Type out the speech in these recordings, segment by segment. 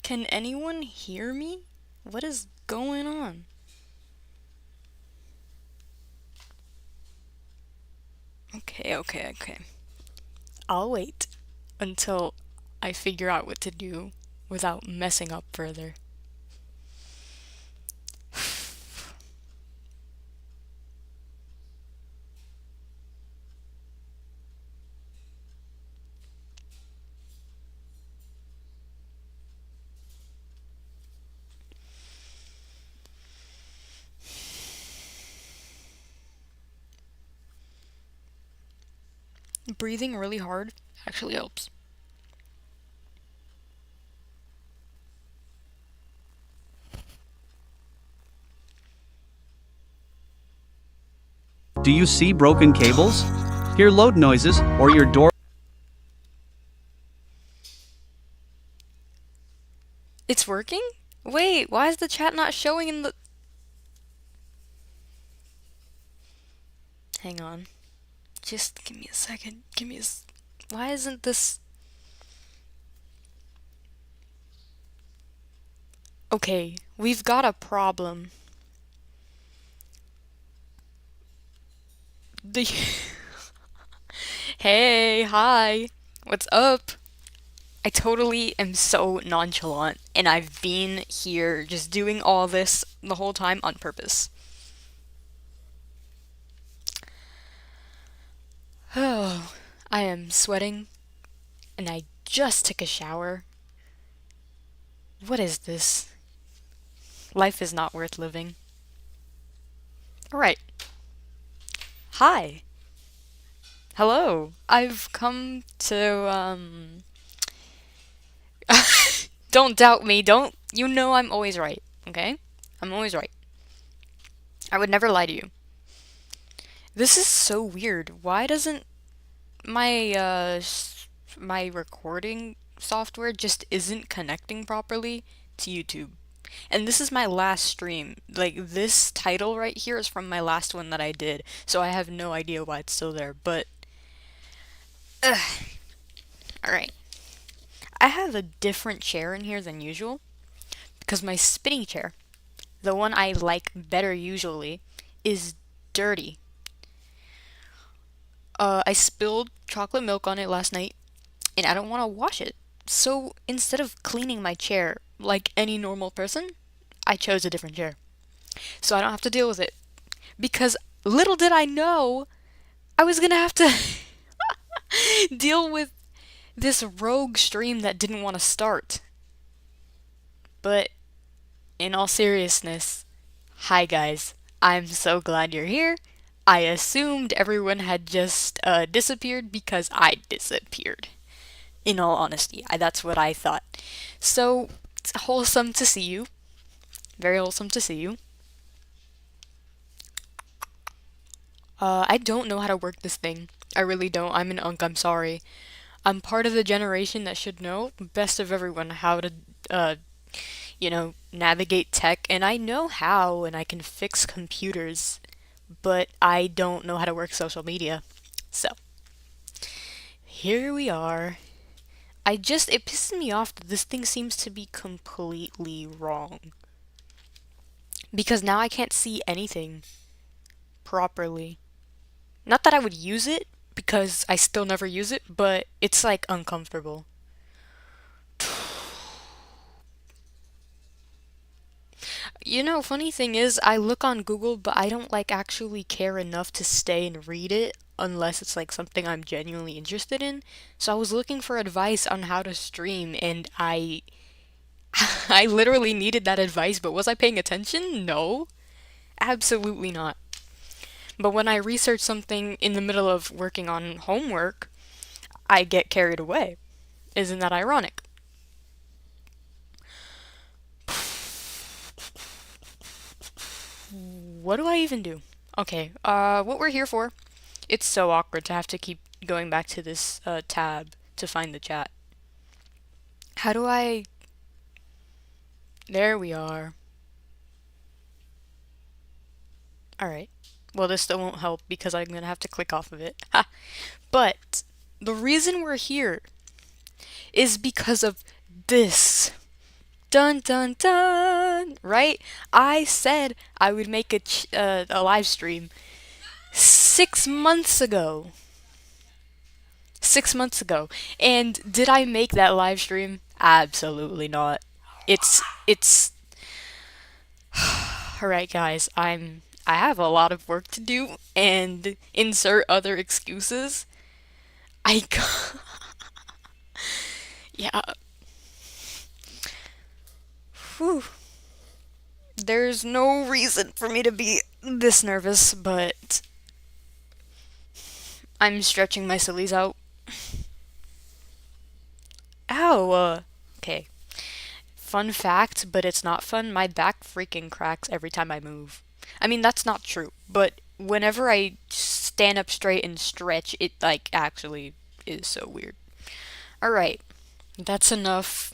Can anyone hear me? What is going on? Okay. I'll wait until I figure out what to do without messing up further. Breathing really hard actually helps. Do you see broken cables? Hear load noises, or your door? It's working? Wait, why is the chat not showing in the... Hang on. Just give me a second. Why isn't this... Okay, we've got a problem. The... Hey, hi. What's up? I totally am so nonchalant, and I've been here just doing all this the whole time on purpose. Oh, I am sweating, and I just took a shower. What is this? Life is not worth living. Alright. Hi. Hello. I've come to, Don't doubt me. Don't. You know I'm always right, okay? I'm always right. I would never lie to you. This is so weird. Why doesn't my recording software just isn't connecting properly to YouTube? And this is my last stream. Like, this title right here is from my last one that I did, so I have no idea why it's still there, but... Alright. I have a different chair in here than usual, because my spinning chair, the one I like better usually, is dirty. I spilled chocolate milk on it last night, and I don't want to wash it. So instead of cleaning my chair like any normal person, I chose a different chair. So I don't have to deal with it. Because little did I know I was gonna have to deal with this rogue stream that didn't want to start. But in all seriousness, hi guys. I'm so glad you're here. I assumed everyone had just disappeared because I disappeared. In all honesty, that's what I thought. So, it's wholesome to see you. Very wholesome to see you. I don't know how to work this thing. I really don't. I'm an unk, I'm sorry. I'm part of the generation that should know, best of everyone, how to, navigate tech. And I know how, and I can fix computers, but I don't know how to work social media. So, here we are. It pisses me off that this thing seems to be completely wrong. Because now I can't see anything properly. Not that I would use it, because I still never use it, but it's like uncomfortable. You know, funny thing is, I look on Google, but I don't like actually care enough to stay and read it unless it's like something I'm genuinely interested in. So I was looking for advice on how to stream, and I literally needed that advice, but was I paying attention? No, absolutely not. But when I research something in the middle of working on homework, I get carried away. Isn't that ironic? What do I even do? Okay, what we're here for. It's so awkward to have to keep going back to this tab to find the chat. How do I... There we are. Alright. Well, this still won't help because I'm gonna have to click off of it. Ha! But the reason we're here is because of this. Dun dun dun. Right? I said I would make a live stream 6 months ago. 6 months ago. And did I make that live stream? Absolutely not. It's all right, guys. I have a lot of work to do and insert other excuses. I yeah. Whew. There's no reason for me to be this nervous, but I'm stretching my sillies out. Ow. Okay. Fun fact, but it's not fun. My back freaking cracks every time I move. I mean, that's not true, but whenever I stand up straight and stretch, it like actually is so weird. All right. That's enough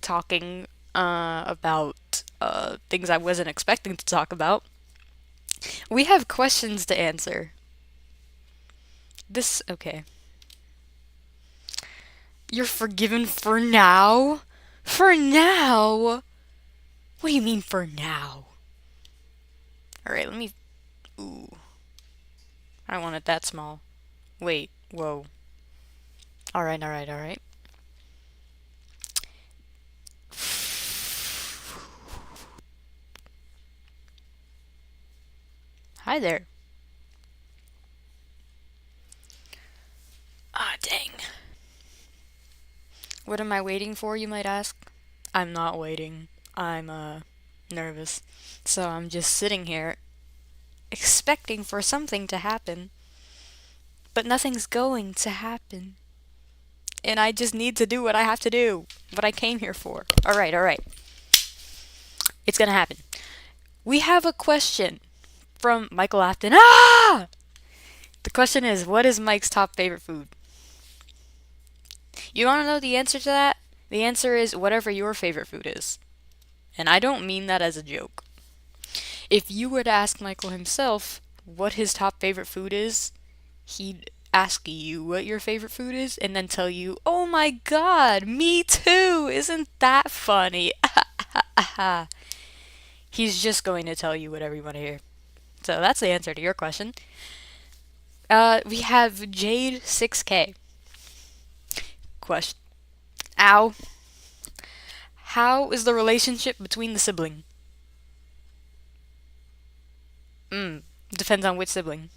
talking about things I wasn't expecting to talk about. We have questions to answer. Okay. You're forgiven for now? For now? What do you mean for now? Alright, let me. Ooh. I don't want it that small. Wait, whoa. Alright, alright, alright. Hi there. Ah, dang. What am I waiting for, you might ask? I'm not waiting. I'm, nervous. So I'm just sitting here, expecting for something to happen. But nothing's going to happen. And I just need to do what I have to do. What I came here for. Alright, alright. It's gonna happen. We have a question from Michael Afton. Ah! The question is, what is Mike's top favorite food? You want to know the answer to that? The answer is whatever your favorite food is. And I don't mean that as a joke. If you were to ask Michael himself what his top favorite food is, he'd ask you what your favorite food is and then tell you, "Oh my god, me too! Isn't that funny?" He's just going to tell you whatever you want to hear. So that's the answer to your question. We have Jade 6K. Question. Ow. How is the relationship between the sibling? Depends on which sibling.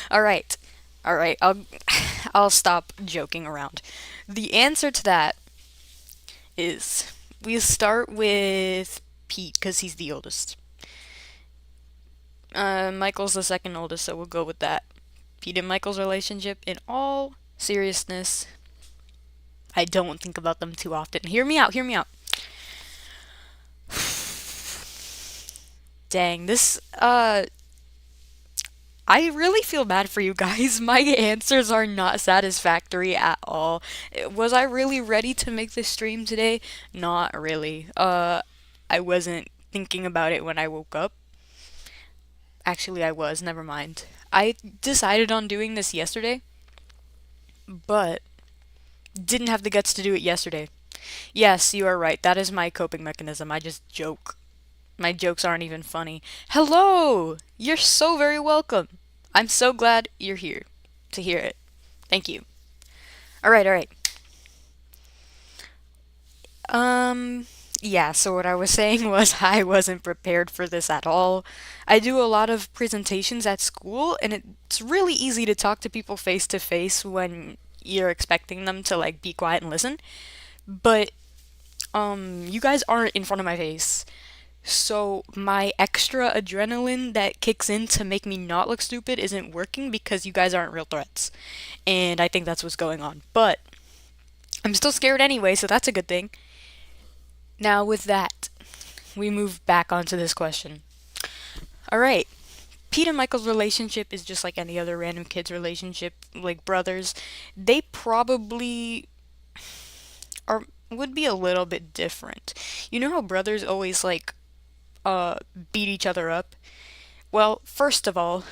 All right. All right. I'll stop joking around. The answer to that is we start with Pete because he's the oldest. Michael's the second oldest, so we'll go with that. Pete and Michael's relationship, in all seriousness, I don't think about them too often. Hear me out, hear me out. Dang, I really feel bad for you guys. My answers are not satisfactory at all. Was I really ready to make this stream today? Not really. I wasn't thinking about it when I woke up. Actually, I was, never mind. I decided on doing this yesterday, but didn't have the guts to do it yesterday. Yes, you are right. That is my coping mechanism. I just joke. My jokes aren't even funny. Hello! You're so very welcome. I'm so glad you're here to hear it. Thank you. Alright, alright. Yeah, so what I was saying was I wasn't prepared for this at all. I do a lot of presentations at school, and it's really easy to talk to people face to face when you're expecting them to like be quiet and listen. But you guys aren't in front of my face. So my extra adrenaline that kicks in to make me not look stupid isn't working because you guys aren't real threats. And I think that's what's going on. But I'm still scared anyway, so that's a good thing. Now with that, we move back onto this question. Alright. Pete and Michael's relationship is just like any other random kid's relationship, like brothers. They probably are would be a little bit different. You know how brothers always like beat each other up? Well, first of all,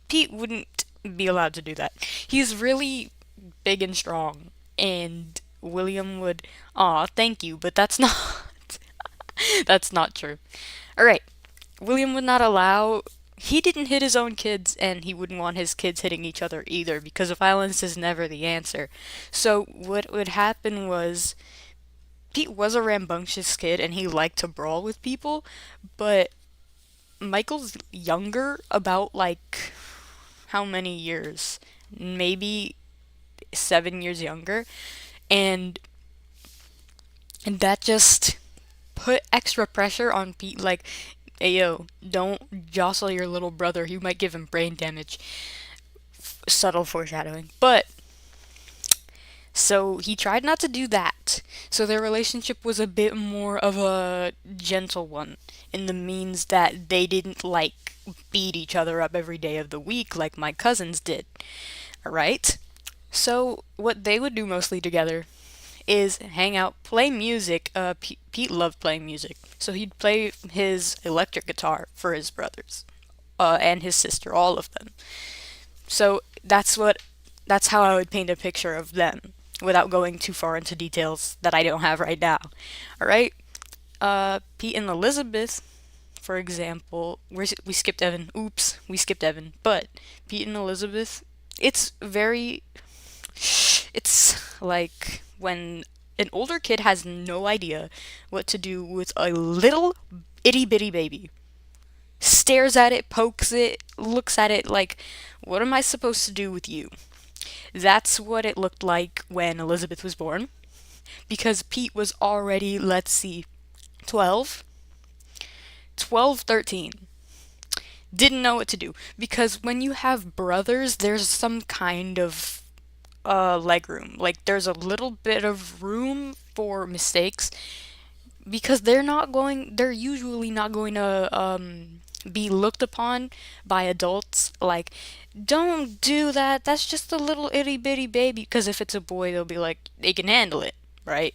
Pete wouldn't be allowed to do that. He's really big and strong, and William would, aw, thank you, but that's not, that's not true. Alright, William would not allow, he didn't hit his own kids, and he wouldn't want his kids hitting each other either, because violence is never the answer. So what would happen was, Pete was a rambunctious kid, and he liked to brawl with people, but Michael's younger, about like how many years? Maybe 7 years younger, and that just put extra pressure on Pete. Like, hey yo, don't jostle your little brother. You might give him brain damage. Subtle foreshadowing, but so he tried not to do that. So their relationship was a bit more of a gentle one, in the means that they didn't like beat each other up every day of the week like my cousins did. Alright? So what they would do mostly together is hang out, play music. Pete loved playing music. So he'd play his electric guitar for his brothers, and his sister, all of them. So that's how I would paint a picture of them without going too far into details that I don't have right now. All right. Pete and Elizabeth, for example, we skipped Evan. Oops, we skipped Evan. But Pete and Elizabeth, it's very, it's like when an older kid has no idea what to do with a little itty bitty baby. Stares at it, pokes it, looks at it like, what am I supposed to do with you? That's what it looked like when Elizabeth was born, because Pete was already, let's see, 12, 12, 13. Didn't know what to do. Because when you have brothers, there's some kind of leg room. Like, there's a little bit of room for mistakes, because they're usually not going to be looked upon by adults like, don't do that, that's just a little itty bitty baby. Because if it's a boy, they'll be like, they can handle it, right?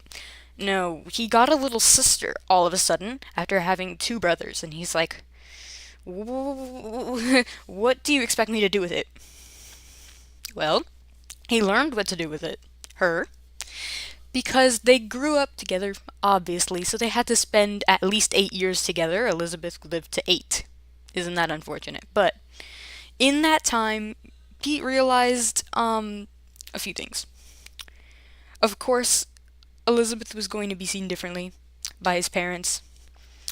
No, he got a little sister all of a sudden after having two brothers, and he's like, what do you expect me to do with it? Well, he learned what to do with it. Her. Because they grew up together, obviously, so they had to spend at least 8 years together. Elizabeth lived to 8. Isn't that unfortunate? But in that time, Pete realized a few things. Of course, Elizabeth was going to be seen differently by his parents.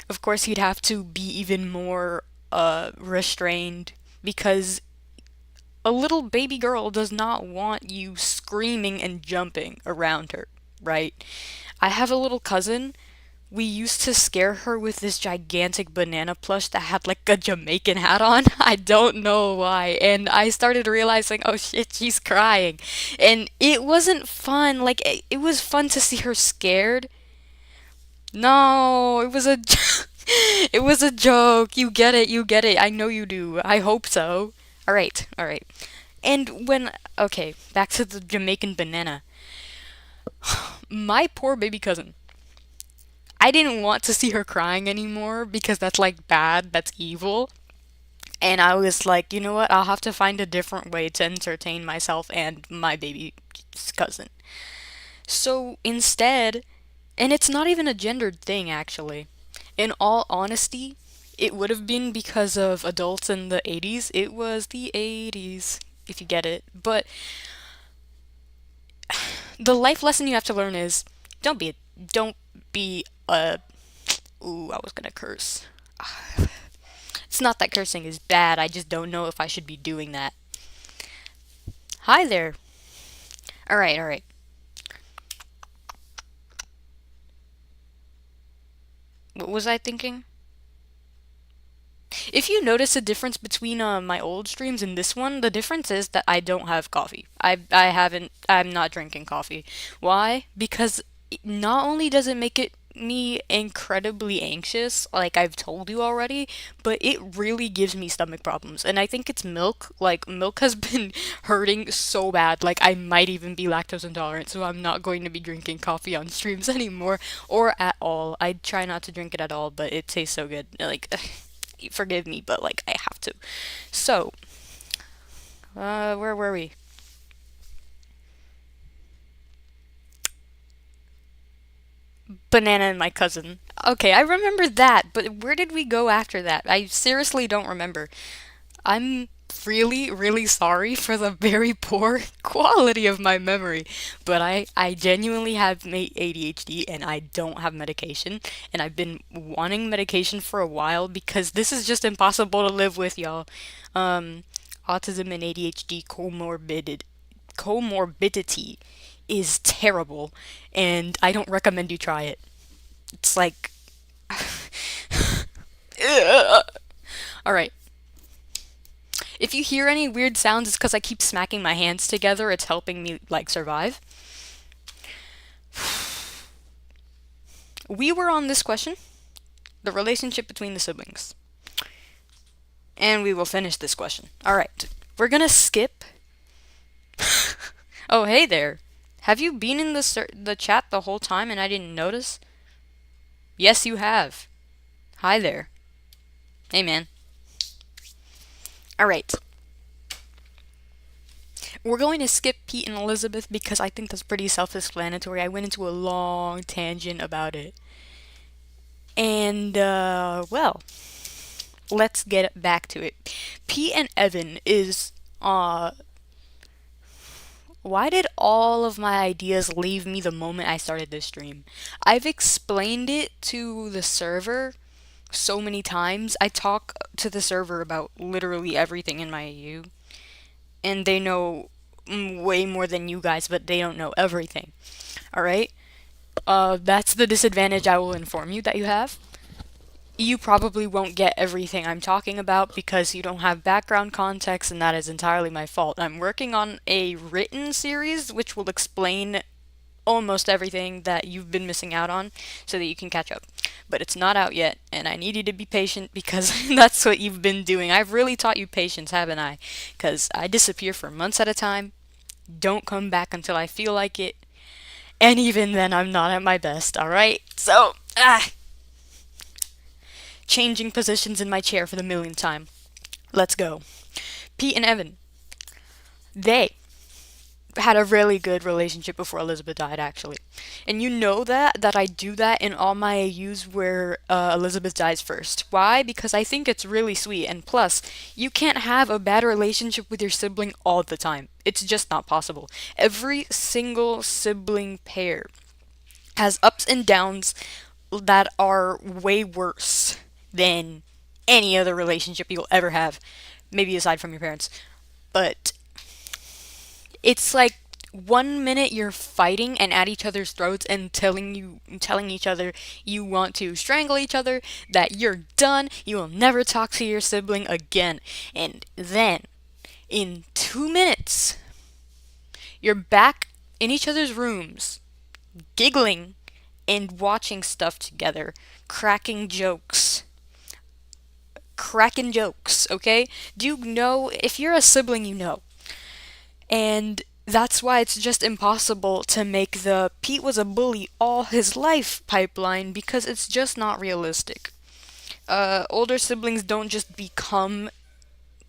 Of course, he'd have to be even more restrained, because a little baby girl does not want you screaming and jumping around her, right? I have a little cousin. We used to scare her with this gigantic banana plush that had like a Jamaican hat on. I don't know why. And I started realizing, oh shit, she's crying. And it wasn't fun. Like, it was fun to see her scared. No, it was a it was a joke. You get it, you get it. I know you do. I hope so. Alright, alright. And when, okay, back to the Jamaican banana. My poor baby cousin. I didn't want to see her crying anymore, because that's like bad, that's evil. And I was like, you know what? I'll have to find a different way to entertain myself and my baby cousin. So instead, and it's not even a gendered thing actually. In all honesty, it would have been because of adults in the 80s. It was the 80s, if you get it. But the life lesson you have to learn is, don't be a ooh, I was gonna curse. It's not that cursing is bad, I just don't know if I should be doing that. Hi there. Alright, alright. What was I thinking? If you notice a difference between my old streams and this one, the difference is that I don't have coffee. I'm not drinking coffee. Why? Because not only does it make it me incredibly anxious, like I've told you already, but it really gives me stomach problems. And I think it's milk. Like, milk has been hurting so bad. Like, I might even be lactose intolerant, so I'm not going to be drinking coffee on streams anymore, or at all. I try not to drink it at all, but it tastes so good. Like, forgive me, but like I have to. So, where were we? Banana and my cousin. Okay, I remember that, but where did we go after that? I seriously don't remember. I'm really, really sorry for the very poor quality of my memory, but I genuinely have ADHD and I don't have medication, and I've been wanting medication for a while because this is just impossible to live with, y'all. Um, Autism and ADHD comorbidity is terrible, and I don't recommend you try it. It's like, all right. If you hear any weird sounds, it's because I keep smacking my hands together. It's helping me, like, survive. We were on this question, the relationship between the siblings. And we will finish this question. Alright, we're gonna skip. Oh, hey there. Have you been in the chat the whole time and I didn't notice? Yes, you have. Hi there. Hey, man. Alright. We're going to skip Pete and Elizabeth because I think that's pretty self-explanatory. I went into a long tangent about it. And, well, let's get back to it. Pete and Evan is, why did all of my ideas leave me the moment I started this stream? I've explained it to the server so many times. I talk to the server about literally everything in my AU, and they know way more than you guys, but they don't know everything. Alright? That's the disadvantage I will inform you that you have. You probably won't get everything I'm talking about because you don't have background context, and that is entirely my fault. I'm working on a written series which will explain almost everything that you've been missing out on so that you can catch up. But it's not out yet, and I need you to be patient because that's what you've been doing. I've really taught you patience, haven't I? Because I disappear for months at a time, don't come back until I feel like it, and even then I'm not at my best, alright? So, changing positions in my chair for the millionth time. Let's go. Pete and Evan, they had a really good relationship before Elizabeth died, actually. And you know that I do that in all my AUs where Elizabeth dies first. Why? Because I think it's really sweet. And plus, you can't have a bad relationship with your sibling all the time. It's just not possible. Every single sibling pair has ups and downs that are way worse than any other relationship you'll ever have, maybe aside from your parents. But it's like 1 minute you're fighting and at each other's throats and telling each other you want to strangle each other, that you're done, you will never talk to your sibling again. And then in 2 minutes you're back in each other's rooms, giggling and watching stuff together, cracking jokes, okay? Do you know, if you're a sibling, you know. And that's why it's just impossible to make the Pete was a bully all his life pipeline because it's just not realistic. Older siblings don't just become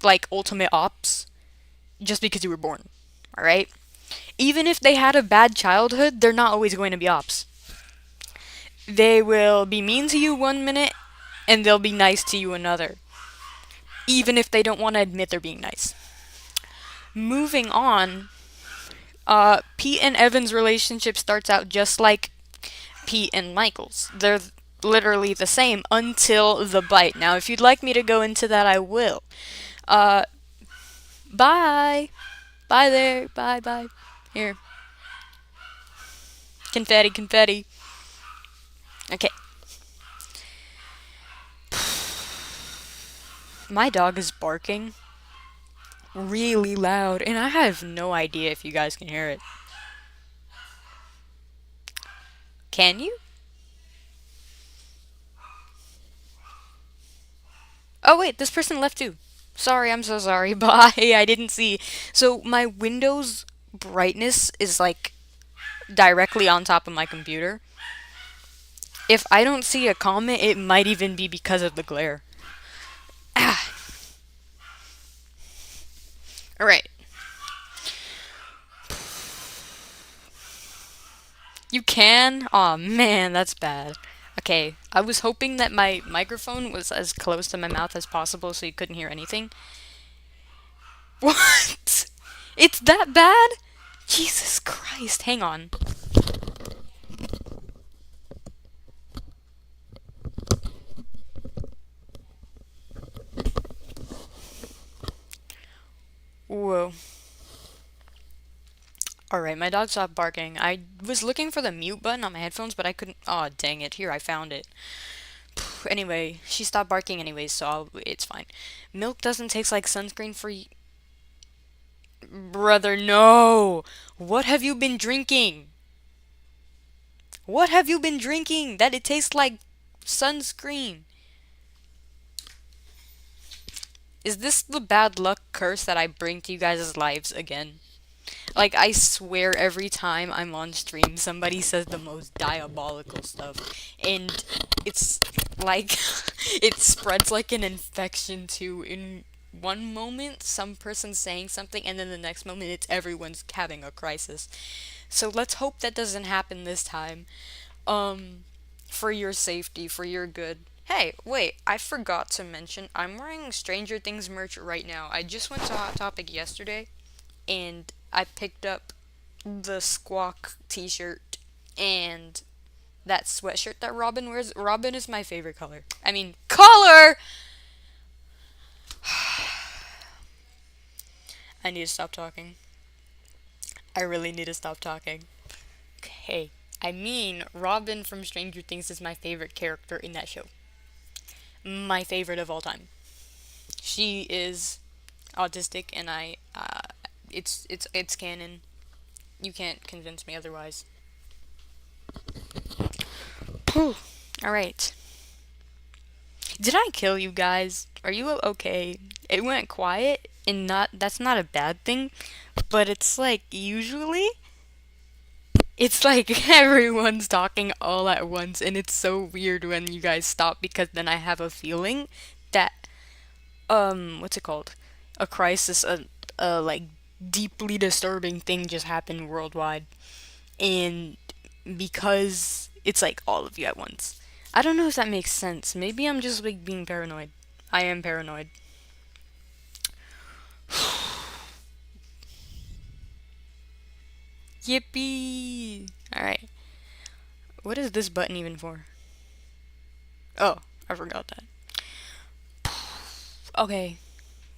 like ultimate ops just because you were born, alright? Even if they had a bad childhood, they're not always going to be ops. They will be mean to you 1 minute and they'll be nice to you another, even if they don't want to admit they're being nice. Moving on, Pete and Evan's relationship starts out just like Pete and Michael's. They're literally the same until the bite. Now, if you'd like me to go into that, I will. Uh, bye. Bye there. Bye, bye. Here. Confetti, confetti. Okay. My dog is barking really loud, and I have no idea if you guys can hear it. Can you? Oh wait, this person left too. Sorry, I'm so sorry. Bye. I didn't see. So my Windows brightness is like directly on top of my computer. If I don't see a comment, it might even be because of the glare. Ah. Alright. You can? Aw, man, that's bad. Okay, I was hoping that my microphone was as close to my mouth as possible so you couldn't hear anything. What? It's that bad? Jesus Christ, hang on. Whoa. Alright, my dog stopped barking. I was looking for the mute button on my headphones, but I couldn't. Aw, dang it. Here, I found it. Anyway, she stopped barking anyways, so it's fine. Milk doesn't taste like sunscreen for y- Brother, no! What have you been drinking? What have you been drinking that it tastes like sunscreen? Is this the bad luck curse that I bring to you guys' lives again? Like, I swear every time I'm on stream, somebody says the most diabolical stuff. And it's like, it spreads like an infection too. In one moment, some person's saying something, and then the next moment, it's everyone's having a crisis. So let's hope that doesn't happen this time. Um, for your safety, for your good. Hey, wait, I forgot to mention, I'm wearing Stranger Things merch right now. I just went to Hot Topic yesterday, and I picked up the Squawk t-shirt and that sweatshirt that Robin wears. Robin is my favorite color. I mean, color! I need to stop talking. I really need to stop talking. Okay. I mean, Robin from Stranger Things is my favorite character in that show. My favorite of all time. She is autistic, and it's canon. You can't convince me otherwise. All right. Did I kill you guys? Are you okay? It went quiet, and not that's not a bad thing, but it's like usually it's like everyone's talking all at once, and it's so weird when you guys stop because then I have a feeling that what's it called? A crisis, a like deeply disturbing thing just happened worldwide, and because it's like all of you at once. I don't know if that makes sense. Maybe I'm just like being paranoid. I am paranoid. Yippee! Alright. What is this button even for? Oh, I forgot that. Okay.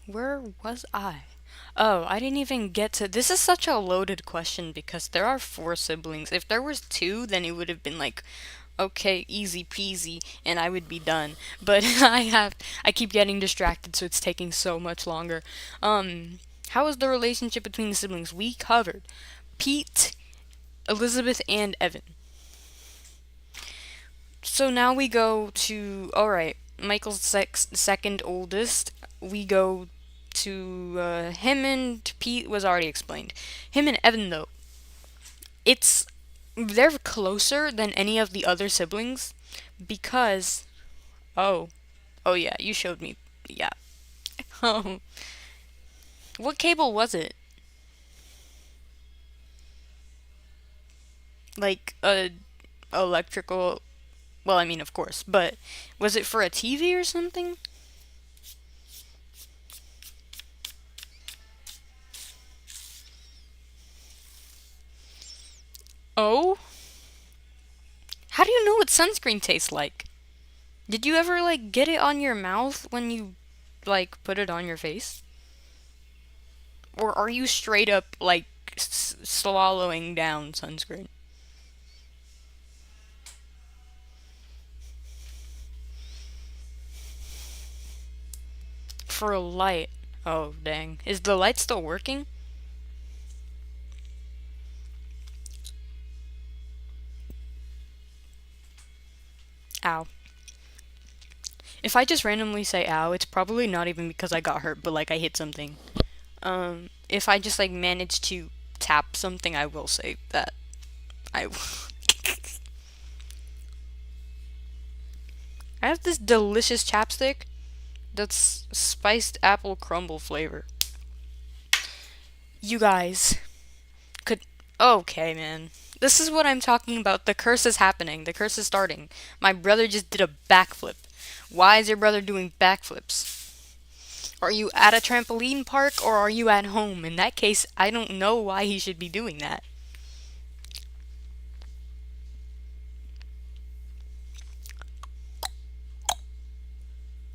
Where was I? Oh, I didn't even get to. This is such a loaded question because there are four siblings. If there was two, then it would have been like, okay, easy peasy, and I would be done. But I keep getting distracted, so it's taking so much longer. How is the relationship between the siblings? We covered Pete, Elizabeth, and Evan. So now we go to, alright, Michael's second oldest. We go to him and Pete was already explained. Him and Evan, though, it's they're closer than any of the other siblings because, oh, oh yeah, you showed me. Yeah. Oh, what cable was it? Like a electrical, well, I mean, of course, but was it for a TV or something? Oh, how do you know what sunscreen tastes like? Did you ever like get it on your mouth when you like put it on your face? Or are you straight up like swallowing down sunscreen? For a light. Oh, dang. Is the light still working? Ow. If I just randomly say ow, it's probably not even because I got hurt, but like I hit something. If I just like manage to tap something, I will say that I I have this delicious chapstick that's spiced apple crumble flavor. You guys could okay, man. This is what I'm talking about. The curse is happening. The curse is starting. My brother just did a backflip. Why is your brother doing backflips? Are you at a trampoline park or are you at home? In that case, I don't know why he should be doing that.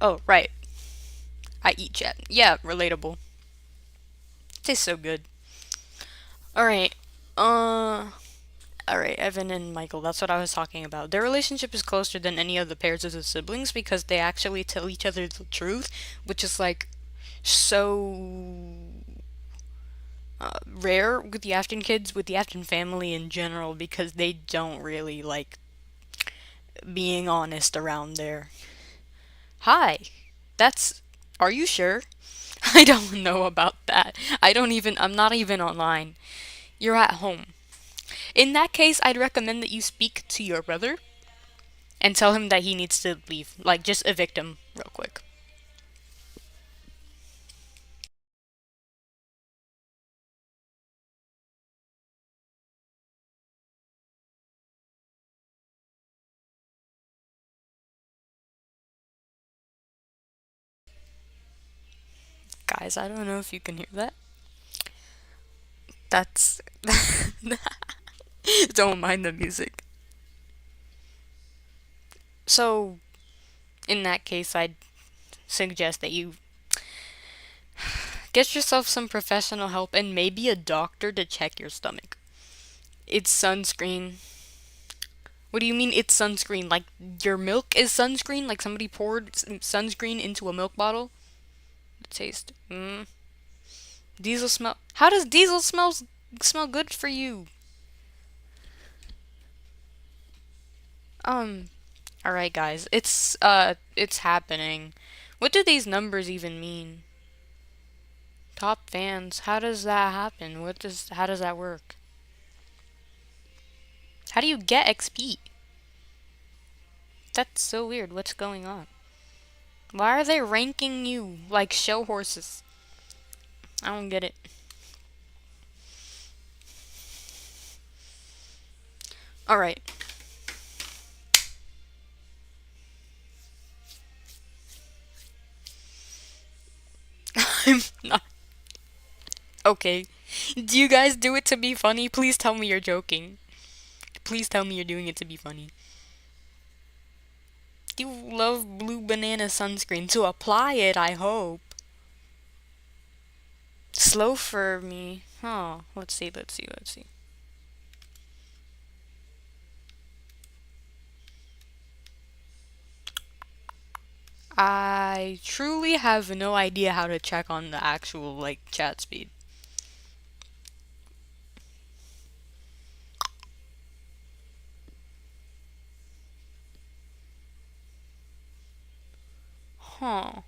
Oh, right. I eat chat. Yeah, relatable. Tastes so good. Alright. Alright, Evan and Michael, that's what I was talking about. Their relationship is closer than any of the pairs of the siblings because they actually tell each other the truth, which is like so rare with the Afton kids, with the Afton family in general, because they don't really like being honest around there. Hi, that's. Are you sure? I don't know about that. I'm not even online. You're at home. In that case, I'd recommend that you speak to your brother and tell him that he needs to leave. Like, just evict him real quick. Guys, I don't know if you can hear that. That's. Don't mind the music. So, in that case, I'd suggest that you get yourself some professional help and maybe a doctor to check your stomach. It's sunscreen. What do you mean it's sunscreen? Like your milk is sunscreen? Like somebody poured sunscreen into a milk bottle? The taste. Diesel smell. How does diesel smell good for you? Um. All right, guys. It's happening. What do these numbers even mean? Top fans. How does that happen? How does that work? How do you get XP? That's so weird. What's going on? Why are they ranking you like show horses? I don't get it. All right. I'm not okay. Do you guys do it to be funny? Please tell me you're joking. Please tell me you're doing it to be funny. You love blue banana sunscreen to apply it, I hope. Slow for me. Oh, let's see. I truly have no idea how to check on the actual like chat speed. Huh.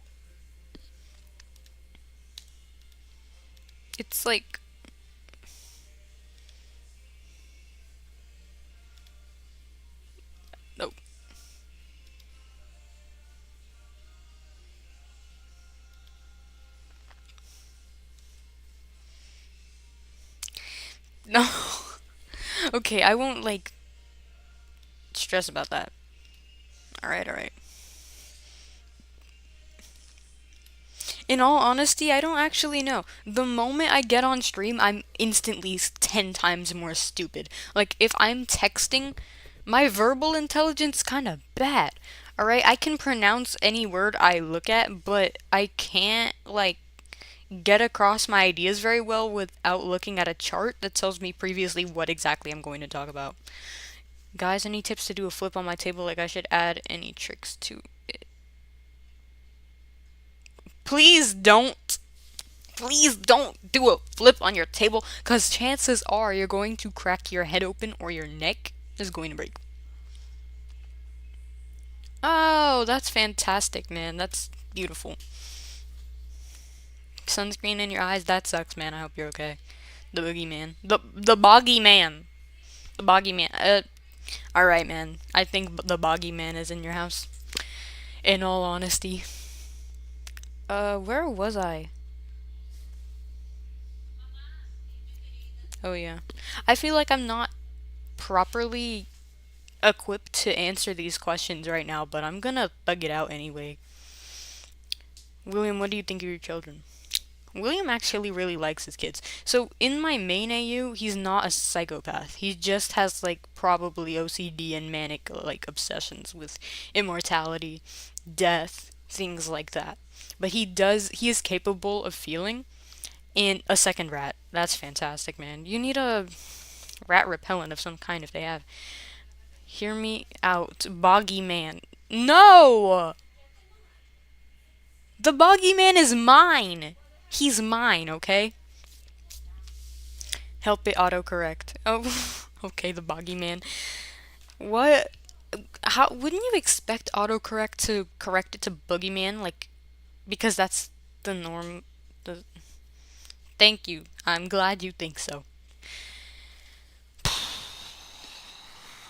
It's like no. No. Okay, I won't like stress about that. All right. In all honesty, I don't actually know. The moment I get on stream, I'm instantly 10 times more stupid. Like, if I'm texting, my verbal intelligence kind of bad. Alright, I can pronounce any word I look at, but I can't, like, get across my ideas very well without looking at a chart that tells me previously what exactly I'm going to talk about. Guys, any tips to do a flip on my table? Like, I should add any tricks to it. Please don't. Please don't do a flip on your table, because chances are you're going to crack your head open or your neck is going to break. Oh, that's fantastic, man. That's beautiful. Sunscreen in your eyes, that sucks, man. I hope you're okay. The boogeyman. The boggy man. The boggy man. Alright, man. I think the boggy man is in your house. In all honesty. Where was I? Oh, yeah. I feel like I'm not properly equipped to answer these questions right now, but I'm gonna bug it out anyway. William, what do you think of your children? William actually really likes his kids. So in my main AU, he's not a psychopath. He just has like probably OCD and manic like obsessions with immortality, death, things like that. But he is capable of feeling. And a second rat. That's fantastic, man. You need a rat repellent of some kind if they have. Hear me out, Boggy Man. No! The Boggy Man is mine! He's mine, okay? Help it autocorrect. Oh, okay, the Boggy Man. What? How wouldn't you expect autocorrect to correct it to Boogeyman? Like, because that's the norm. The Thank you. I'm glad you think so.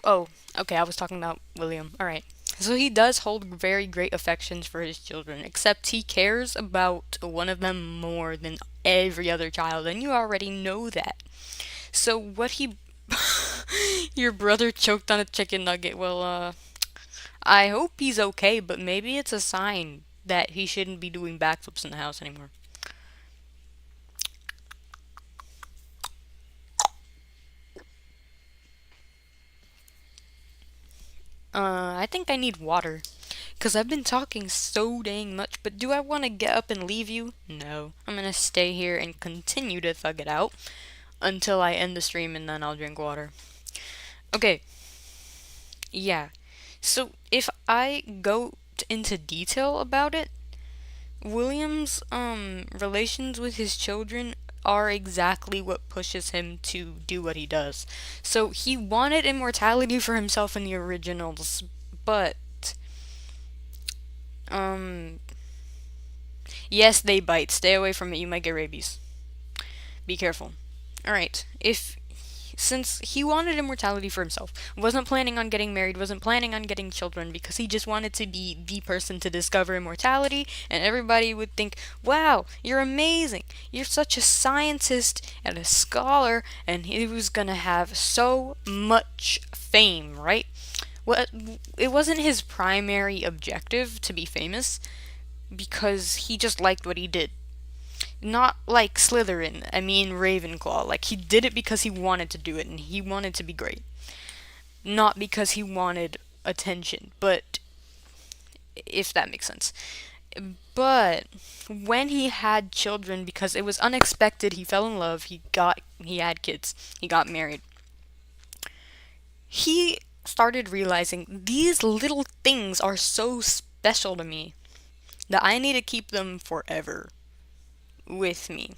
Oh, okay, I was talking about William. Alright. So he does hold very great affections for his children, except he cares about one of them more than every other child, and you already know that. So what he your brother choked on a chicken nugget. Well, I hope he's okay, but maybe it's a sign that he shouldn't be doing backflips in the house anymore. I think I need water. Because I've been talking so dang much, but do I want to get up and leave you? No. I'm gonna stay here and continue to thug it out until I end the stream and then I'll drink water. Okay, yeah. So if I go into detail about it, William's relations with his children are exactly what pushes him to do what he does. So he wanted immortality for himself in the originals, but um yes, they bite. Stay away from it. You might get rabies. Be careful. All right. If since he wanted immortality for himself, wasn't planning on getting married, wasn't planning on getting children because he just wanted to be the person to discover immortality, and everybody would think, "Wow, you're amazing. You're such a scientist and a scholar," and he was going to have so much fame, right? What it wasn't his primary objective to be famous because he just liked what he did. Not like Slytherin, I mean Ravenclaw. Like, he did it because he wanted to do it and he wanted to be great. Not because he wanted attention, but if that makes sense. But when he had children, because it was unexpected, he fell in love, he had kids, he got married. He started realizing these little things are so special to me that I need to keep them forever with me.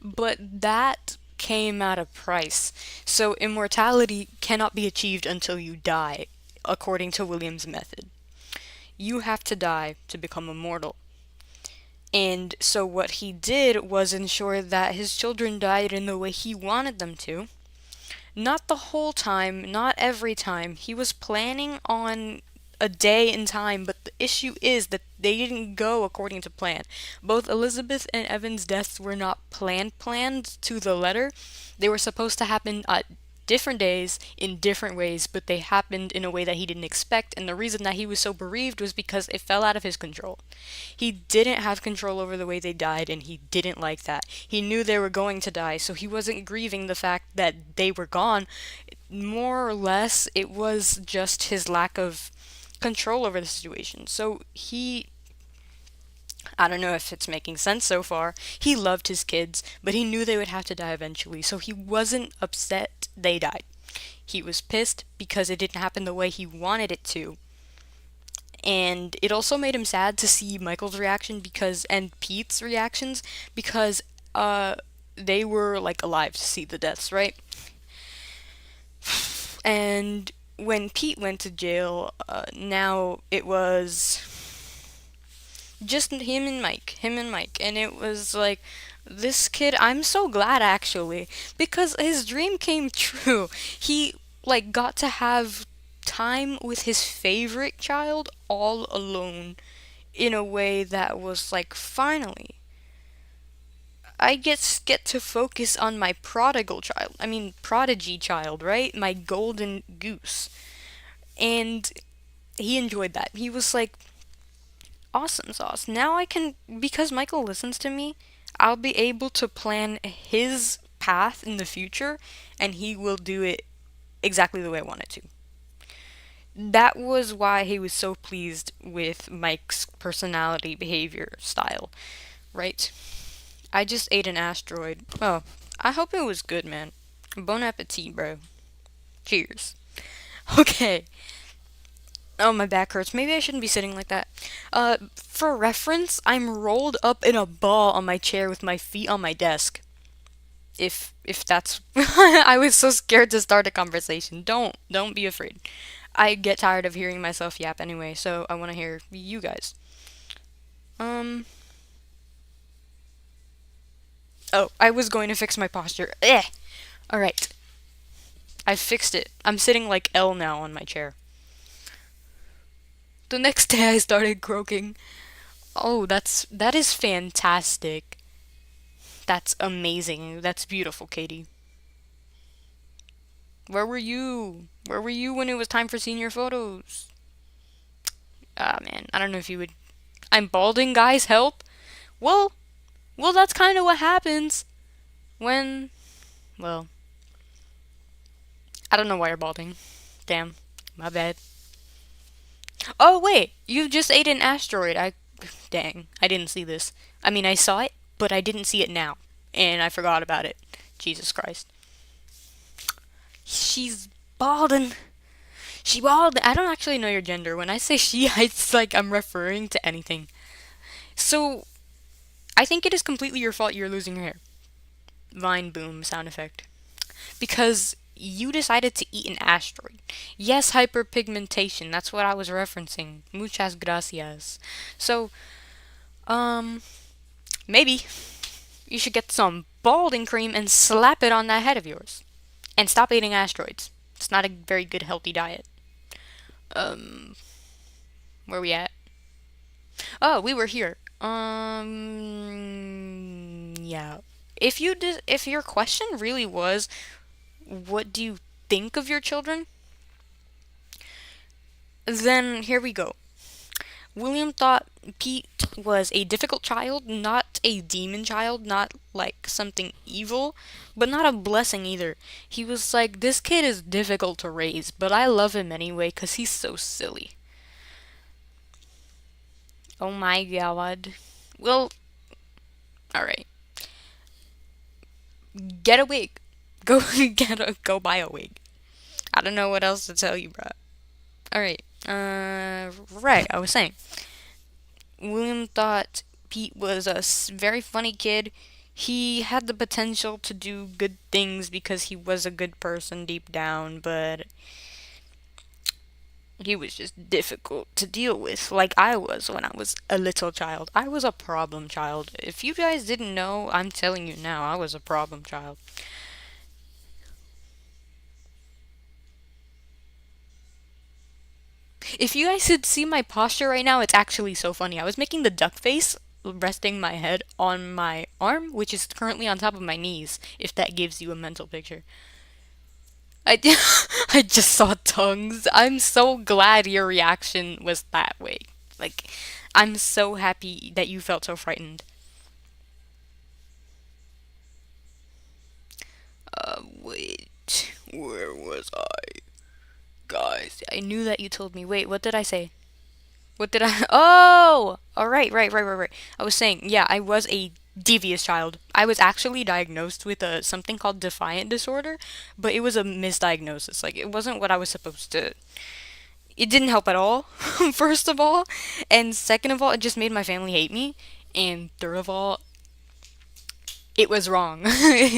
But that came at a price. So immortality cannot be achieved until you die, according to William's method. You have to die to become immortal. And so what he did was ensure that his children died in the way he wanted them to. Not the whole time, not every time. He was planning on a day and time, but the issue is that they didn't go according to plan. Both Elizabeth and Evan's deaths were not planned to the letter. They were supposed to happen at different days in different ways, but they happened in a way that he didn't expect, and the reason that he was so bereaved was because it fell out of his control. He didn't have control over the way they died, and he didn't like that. He knew they were going to die, so he wasn't grieving the fact that they were gone. More or less, it was just his lack of control over the situation. So I don't know if it's making sense so far. He loved his kids, but he knew they would have to die eventually, so he wasn't upset they died. He was pissed because it didn't happen the way he wanted it to. And it also made him sad to see Michael's reaction and Pete's reactions because they were like alive to see the deaths, right? And when Pete went to jail, now it was just him and Mike, and it was like, this kid, I'm so glad actually, because his dream came true. He like got to have time with his favorite child all alone in a way that was like, finally. I get to focus on my prodigal child. I mean, prodigy child, right? My golden goose. And he enjoyed that. He was like, awesome sauce. Now I can, because Michael listens to me, I'll be able to plan his path in the future, and he will do it exactly the way I want it to. That was why he was so pleased with Mike's personality, behavior, style, right? I just ate an asteroid. Oh, I hope it was good, man. Bon appetit, bro. Cheers. Okay. Oh, my back hurts. Maybe I shouldn't be sitting like that. For reference, I'm rolled up in a ball on my chair with my feet on my desk. If that's I was so scared to start a conversation. Don't be afraid. I get tired of hearing myself yap anyway, so I want to hear you guys. Um Oh, I was going to fix my posture. Eh. All right. I fixed it. I'm sitting like L now on my chair. The next day I started croaking. Oh, that is fantastic. That's amazing. That's beautiful, Katie. Where were you? Where were you when it was time for senior photos? Ah, man, I don't know if you would. I'm balding, guys. Help. Well, that's kind of what happens when. Well, I don't know why you're balding. Damn, my bad. Oh wait, you just ate an asteroid. Dang, I didn't see this. I mean, I saw it, but I didn't see it now, and I forgot about it. Jesus Christ. She's balding. She bald. I don't actually know your gender. When I say she, it's like I'm referring to anything. So, I think it is completely your fault you're losing your hair. Vine boom sound effect. Because you decided to eat an asteroid. Yes, hyperpigmentation. That's what I was referencing. Muchas gracias. So, um, maybe you should get some balding cream and slap it on that head of yours. And stop eating asteroids. It's not a very good healthy diet. Um, where we at? Oh, we were here. Yeah. If your question really was, what do you think of your children? Then here we go. William thought Pete was a difficult child, not a demon child, not like something evil, but not a blessing either. He was like, this kid is difficult to raise, but I love him anyway because he's so silly. Oh my god. Well, alright. Get a wig. Go go buy a wig. I don't know what else to tell you, bro. Alright. Right, I was saying. William thought Pete was a very funny kid. He had the potential to do good things because he was a good person deep down, but he was just difficult to deal with, like I was when I was a little child. I was a problem child. If you guys didn't know, I'm telling you now, I was a problem child. If you guys could see my posture right now, it's actually so funny. I was making the duck face, resting my head on my arm, which is currently on top of my knees, if that gives you a mental picture. I, I just saw tongues. I'm so glad your reaction was that way. Like, I'm so happy that you felt so frightened. Wait, where was I? Guys, I knew that you told me. Wait, what did I say? What did I? Oh! All right, right. I was saying, yeah, I was a devious child. I was actually diagnosed with a something called defiant disorder, but it was a misdiagnosis. Like it wasn't what I was supposed to. It didn't help at all. First of all, and second of all, it just made my family hate me. And third of all, it was wrong.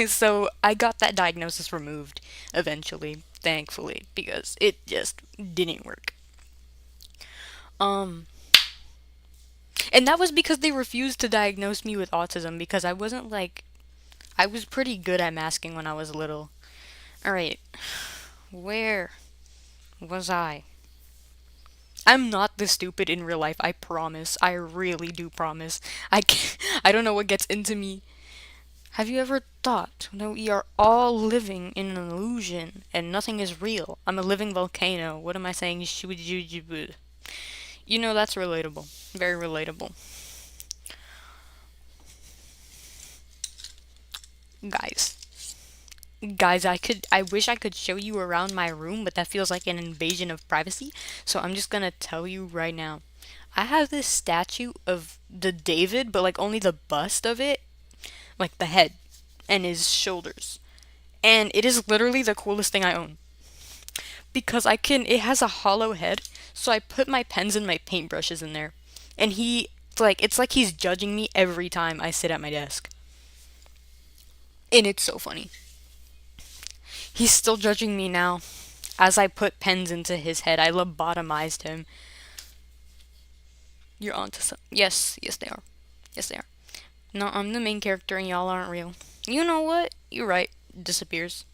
So I got that diagnosis removed eventually, thankfully, because it just didn't work. Um, And that was because they refused to diagnose me with autism because I wasn't like I was pretty good at masking when I was little. All right. Where was I? I'm not this stupid in real life, I promise. I really do promise. I don't know what gets into me. Have you ever thought that we are all living in an illusion and nothing is real? I'm a living volcano. What am I saying? You know, that's relatable. Very relatable. Guys. Guys, I wish I could show you around my room, but that feels like an invasion of privacy. So I'm just gonna tell you right now. I have this statue of the David, but like only the bust of it, like the head and his shoulders. And it is literally the coolest thing I own. Because it has a hollow head, so I put my pens and my paintbrushes in there. And it's like he's judging me every time I sit at my desk. And it's so funny. He's still judging me now. As I put pens into his head, I lobotomized him. You're onto some. Yes, yes, they are. Yes, they are. No, I'm the main character and y'all aren't real. You know what? You're right. Disappears.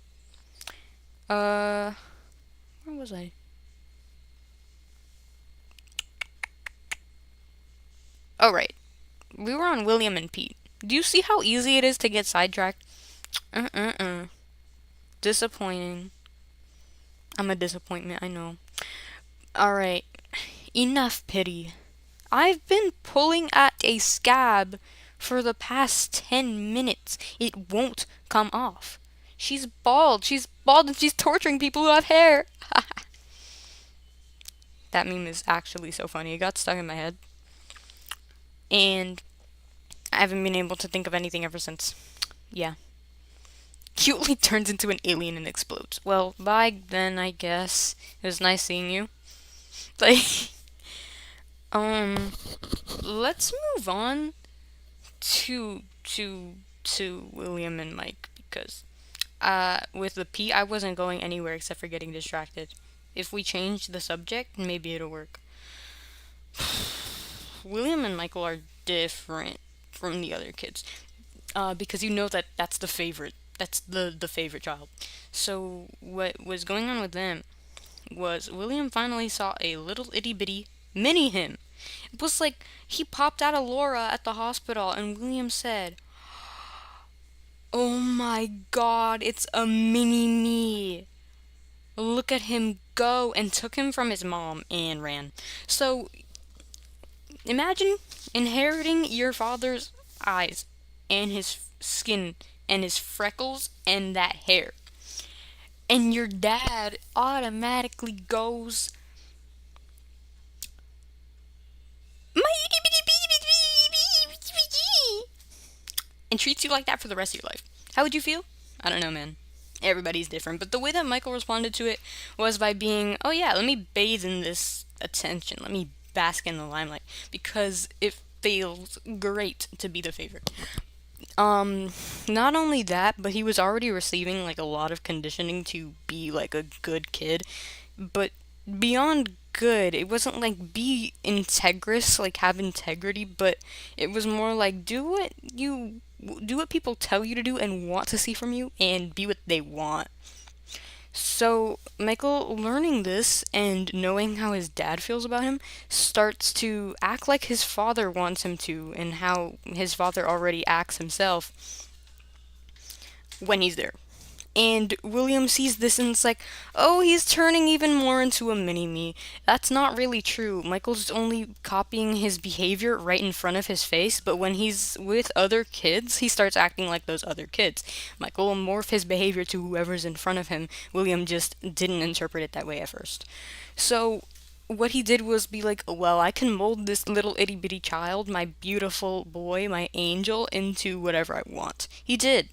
Uh, where was I? Oh, right. We were on William and Pete. Do you see how easy it is to get sidetracked? Uh. Disappointing. I'm a disappointment, I know. Alright. Enough pity. I've been pulling at a scab for the past 10 minutes. It won't come off. She's bald. She's bald and she's torturing people who have hair. That meme is actually so funny. It got stuck in my head. And I haven't been able to think of anything ever since. Yeah. Cutely turns into an alien and explodes. Well, bye then, I guess. It was nice seeing you. Like, um, let's move on to William and Mike because with the P I wasn't going anywhere except for getting distracted. If we change the subject, maybe it'll work. William and Michael are different from the other kids. Because you know that that's the favorite. That's the favorite child. So what was going on with them was William finally saw a little itty bitty mini him. It was like he popped out of Laura at the hospital, and William said, "Oh my God, it's a mini me. Look at him go!" and took him from his mom and ran. So imagine inheriting your father's eyes and his skin and his freckles and that hair. And your dad automatically goes, "My itty bitty baby," and treats you like that for the rest of your life. How would you feel? I don't know, man. Everybody's different. But the way that Michael responded to it was by being, "Oh yeah, let me bathe in this attention. Let me bask in the limelight." Because it feels great to be the favorite. Not only that, but he was already receiving like a lot of conditioning to be like a good kid. But beyond good, it wasn't like be integrous, like have integrity, but it was more like do what people tell you to do and want to see from you and be what they want. So, Michael, learning this and knowing how his dad feels about him, starts to act like his father wants him to, and how his father already acts himself when he's there. And William sees this and it's like, "Oh, he's turning even more into a mini me." That's not really true. Michael's only copying his behavior right in front of his face, but when he's with other kids, he starts acting like those other kids. Michael will morph his behavior to whoever's in front of him. William just didn't interpret it that way at first. So, what he did was be like, "Well, I can mold this little itty bitty child, my beautiful boy, my angel, into whatever I want." He did.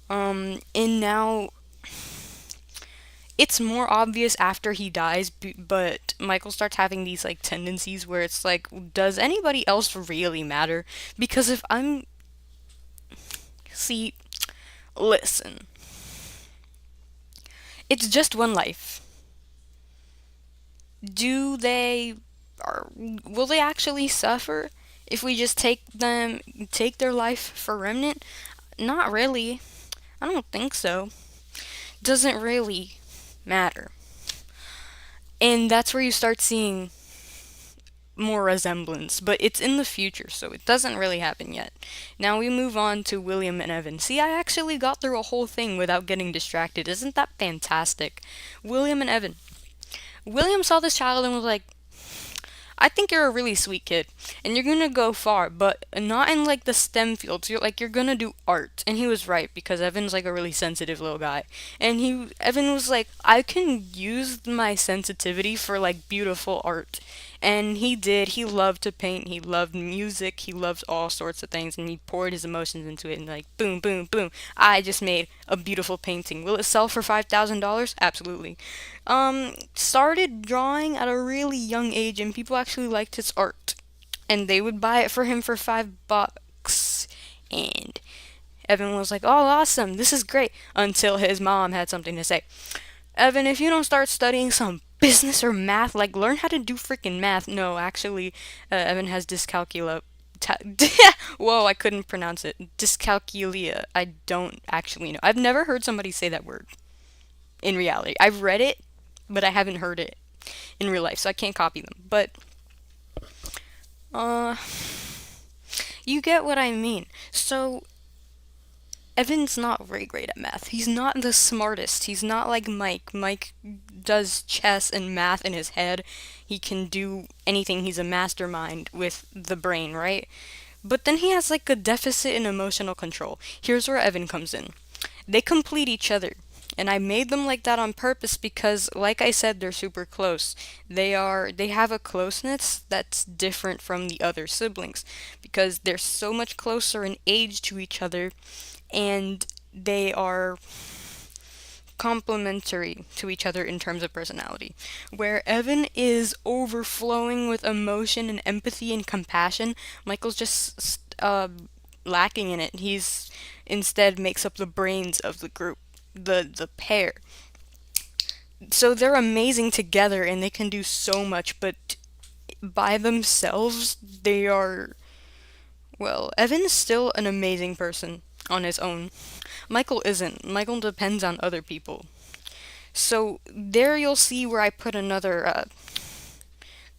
And now it's more obvious after he dies, but Michael starts having these like tendencies where it's like, does anybody else really matter? Because if I'm. See, listen. It's just one life. Do they. Will they actually suffer if we just take their life for remnant? Not really. I don't think so. Doesn't really matter. And that's where you start seeing more resemblance, but it's in the future, so it doesn't really happen yet. Now we move on to William and Evan. See, I actually got through a whole thing without getting distracted. Isn't that fantastic? William and Evan. William saw this child and was like, I think you're a really sweet kid, and you're gonna go far, but not in like the STEM fields. You're gonna do art, and he was right because Evan's like a really sensitive little guy, and Evan was like, I can use my sensitivity for like beautiful art, and he did. He loved to paint. He loved music. He loved all sorts of things, and he poured his emotions into it, and like boom, boom, boom. I just made a beautiful painting. Will it sell for $5,000? Absolutely. Started drawing at a really young age, and people actually liked his art, and they would buy it for him for $5. And Evan was like, "Oh, awesome! This is great." Until his mom had something to say. Evan, if you don't start studying some business or math, like learn how to do freaking math. No, actually, Evan has dyscalculia. Whoa, I couldn't pronounce it. Dyscalculia. I don't actually know. I've never heard somebody say that word in reality. I've read it, but I haven't heard it in real life, so I can't copy them. But, uh, you get what I mean. So, Evan's not very great at math. He's not the smartest. He's not like Mike. Mike does chess and math in his head. He can do anything. He's a mastermind with the brain, right? But then he has like a deficit in emotional control. Here's where Evan comes in. They complete each other. And I made them like that on purpose because, like I said, they're super close. They have a closeness that's different from the other siblings because they're so much closer in age to each other, and they are complementary to each other in terms of personality. Where Evan is overflowing with emotion and empathy and compassion, Michael's just lacking in it. He's instead makes up the brains of the group, the pair. So they're amazing together and they can do so much, but by themselves they are, well, Evan's still an amazing person on his own. Michael isn't. Michael depends on other people. So there you'll see where I put another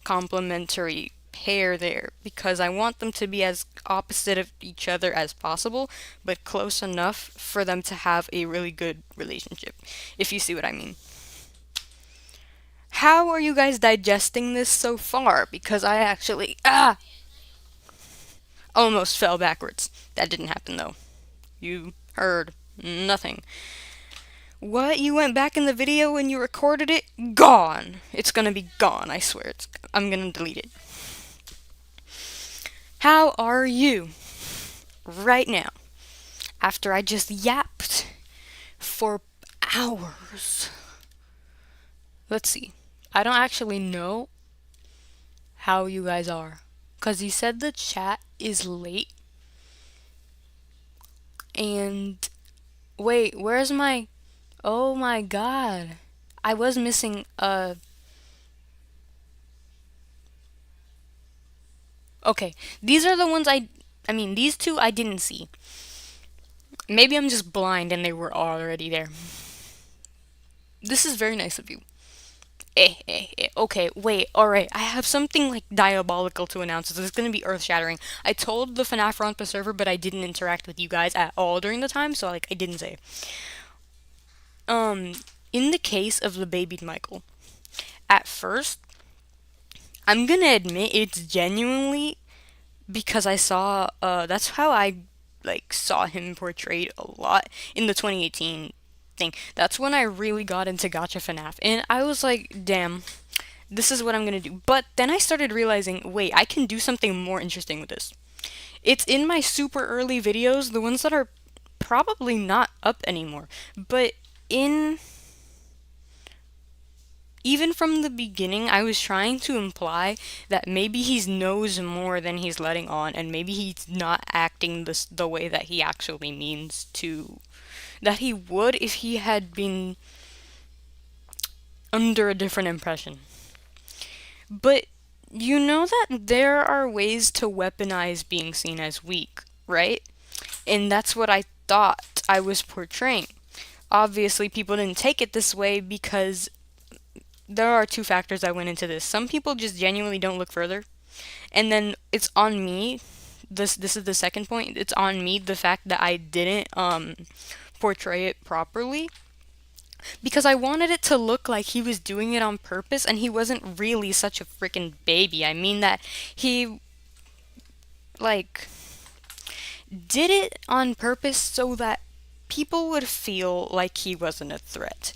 complementary pair there because I want them to be as opposite of each other as possible, but close enough for them to have a really good relationship, if you see what I mean. How are you guys digesting this so far? Because I actually almost fell backwards. That didn't happen though. You heard nothing. What? You went back in the video and you recorded it? Gone. It's gonna be gone, I swear. I'm gonna delete it. How are you right now? After I just yapped for hours. Let's see. I don't actually know how you guys are. Because he said the chat is late. And wait, where's my... Oh my god. I was missing Okay, these are the ones I mean, these two I didn't see. Maybe I'm just blind and they were already there. This is very nice of you. Okay, wait, alright. I have something like diabolical to announce. This is gonna be earth shattering. I told the FNAF Rompa server, but I didn't interact with you guys at all during the time, so like I didn't say. In the case of the babied Michael, at first, I'm gonna admit it's genuinely because I saw, that's how I, like, saw him portrayed a lot in the 2018 thing. That's when I really got into Gacha FNAF, and I was like, damn, this is what I'm gonna do. But then I started realizing, wait, I can do something more interesting with this. It's in my super early videos, the ones that are probably not up anymore, but even from the beginning, I was trying to imply that maybe he knows more than he's letting on, and maybe he's not acting the way that he actually means to, that he would if he had been under a different impression. But you know that there are ways to weaponize being seen as weak, right? And that's what I thought I was portraying. Obviously, people didn't take it this way because there are two factors that went into this. Some people just genuinely don't look further, And then it's on me. This is the second point. It's on me, the fact that I didn't portray it properly, because I wanted it to look like he was doing it on purpose, and he wasn't really such a freaking baby. I mean that he, like, did it on purpose so that people would feel like he wasn't a threat.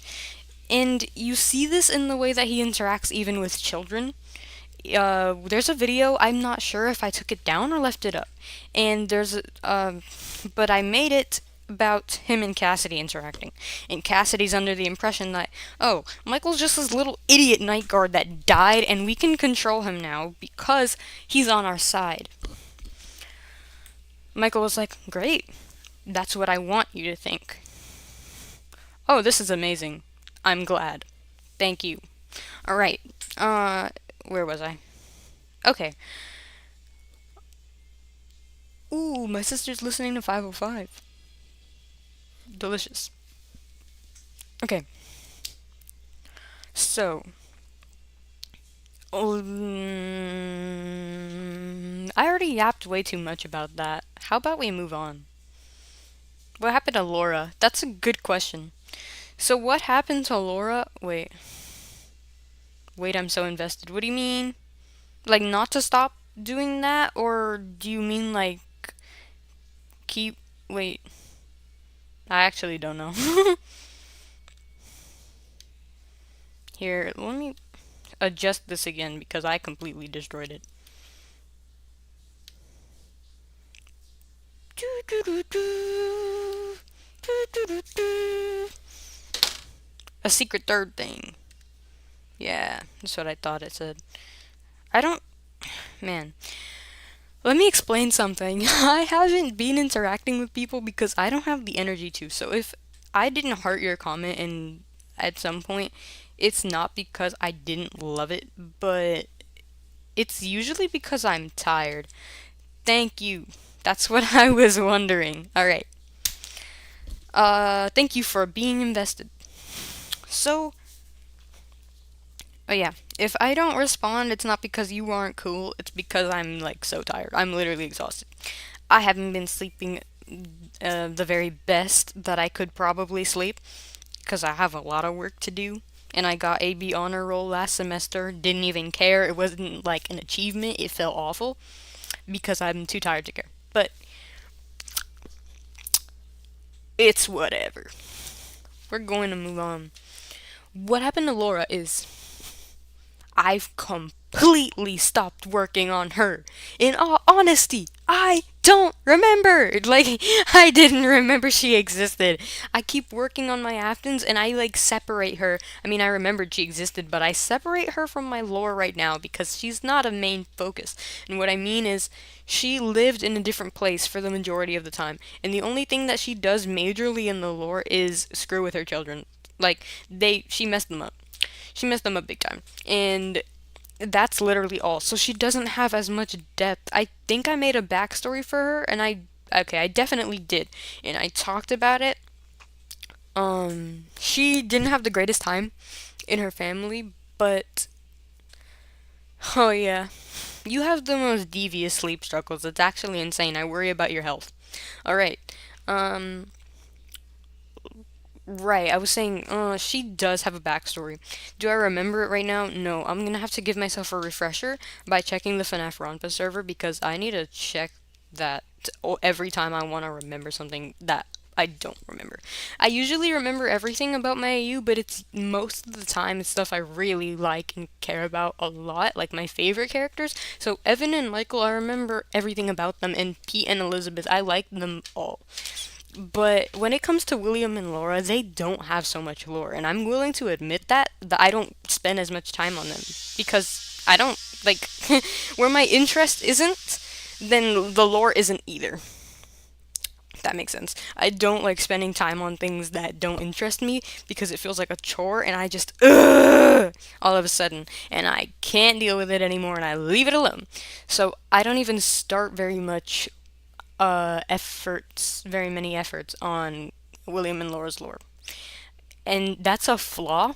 And you see this in the way that he interacts even with children. There's a video, I'm not sure if I took it down or left it up. And but I made it about him and Cassidy interacting. And Cassidy's under the impression that, oh, Michael's just this little idiot night guard that died and we can control him now because he's on our side. Michael was like, great, that's what I want you to think. Oh, this is amazing. I'm glad. Thank you. Alright, where was I? Okay. Ooh, my sister's listening to 505. Delicious. Okay. So, I already yapped way too much about that. How about we move on? What happened to Laura? That's a good question. So, what happened to Laura? Wait, I'm so invested. What do you mean? Like, not to stop doing that? Or do you mean, like, keep. Wait. I actually don't know. Here, let me adjust this again because I completely destroyed it. A secret third thing. Yeah, that's what I thought it said. I don't. Man. Let me explain something. I haven't been interacting with people because I don't have the energy to. So if I didn't heart your comment and at some point, it's not because I didn't love it, but it's usually because I'm tired. Thank you. That's what I was wondering. Alright. Thank you for being invested. So, oh yeah, if I don't respond, it's not because you aren't cool, it's because I'm like so tired. I'm literally exhausted. I haven't been sleeping the very best that I could probably sleep because I have a lot of work to do. And I got AB honor roll last semester. Didn't even care. It wasn't like an achievement. It felt awful because I'm too tired to care. But it's whatever. We're going to move on. What happened to Laura is I've completely stopped working on her. In all honesty, I don't remember. Like, I didn't remember she existed. I keep working on my Aftons and I like separate her. I mean, I remembered she existed, but I separate her from my lore right now because she's not a main focus. And what I mean is, she lived in a different place for the majority of the time. And the only thing that she does majorly in the lore is screw with her children. Like, she messed them up. She messed them up big time. And that's literally all. So she doesn't have as much depth. I think I made a backstory for her, and I definitely did. And I talked about it. She didn't have the greatest time in her family, but oh yeah. You have the most devious sleep struggles. It's actually insane. I worry about your health. Alright. Um, Right, I was saying, she does have a backstory. Do I remember it right now? No, I'm gonna have to give myself a refresher by checking the FNAF Ronpa server because I need to check that every time I want to remember something that I don't remember. I usually remember everything about my AU, but it's most of the time it's stuff I really like and care about a lot, like my favorite characters. So Evan and Michael, I remember everything about them, and Pete and Elizabeth, I like them all. But when it comes to William and Laura, they don't have so much lore, and I'm willing to admit that I don't spend as much time on them because I don't like where my interest isn't, then the lore isn't either. If that makes sense. I don't like spending time on things that don't interest me because it feels like a chore, and I just all of a sudden, and I can't deal with it anymore, and I leave it alone. So I don't even start very many efforts on William and Laura's lore. And that's a flaw.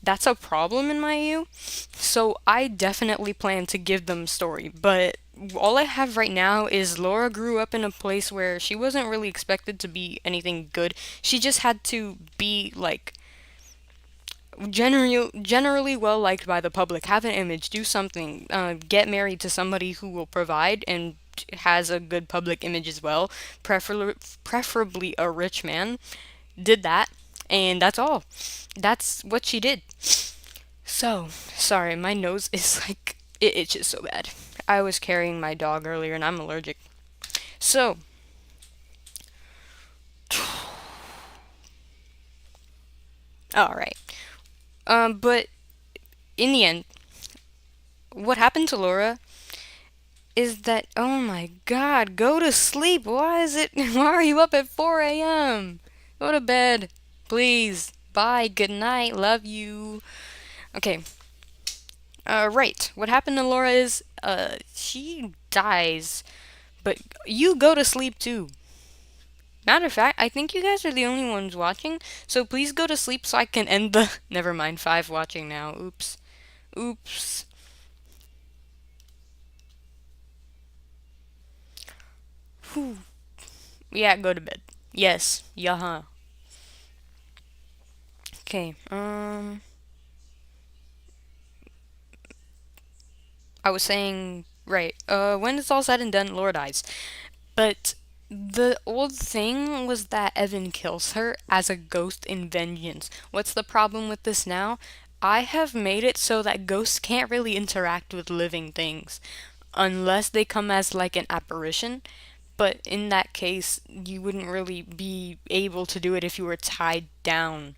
that's a problem in my EU. So I definitely plan to give them a story, but all I have right now is Laura grew up in a place where she wasn't really expected to be anything good. She just had to be like generally well liked by the public, have an image, do something, get married to somebody who will provide and has a good public image as well, preferably a rich man. Did that, and that's all. That's what she did. So, sorry, my nose is like, it itches so bad. I was carrying my dog earlier and I'm allergic. So, alright. But in the end, what happened to Laura is that, oh my god, go to sleep. Why are you up at 4 a.m.? Go to bed, please. Bye, good night, love you. Okay, right. What happened to Laura is, she dies, but you go to sleep too. Matter of fact, I think you guys are the only ones watching, so please go to sleep so I can end the. Never mind, 5 watching now. Oops. Oops. Whew. Yeah, go to bed. Yes. Yeah. Okay. I was saying, right. When it's all said and done, Laura dies. But the old thing was that Evan kills her as a ghost in vengeance. What's the problem with this now? I have made it so that ghosts can't really interact with living things unless they come as like an apparition. But in that case, you wouldn't really be able to do it if you were tied down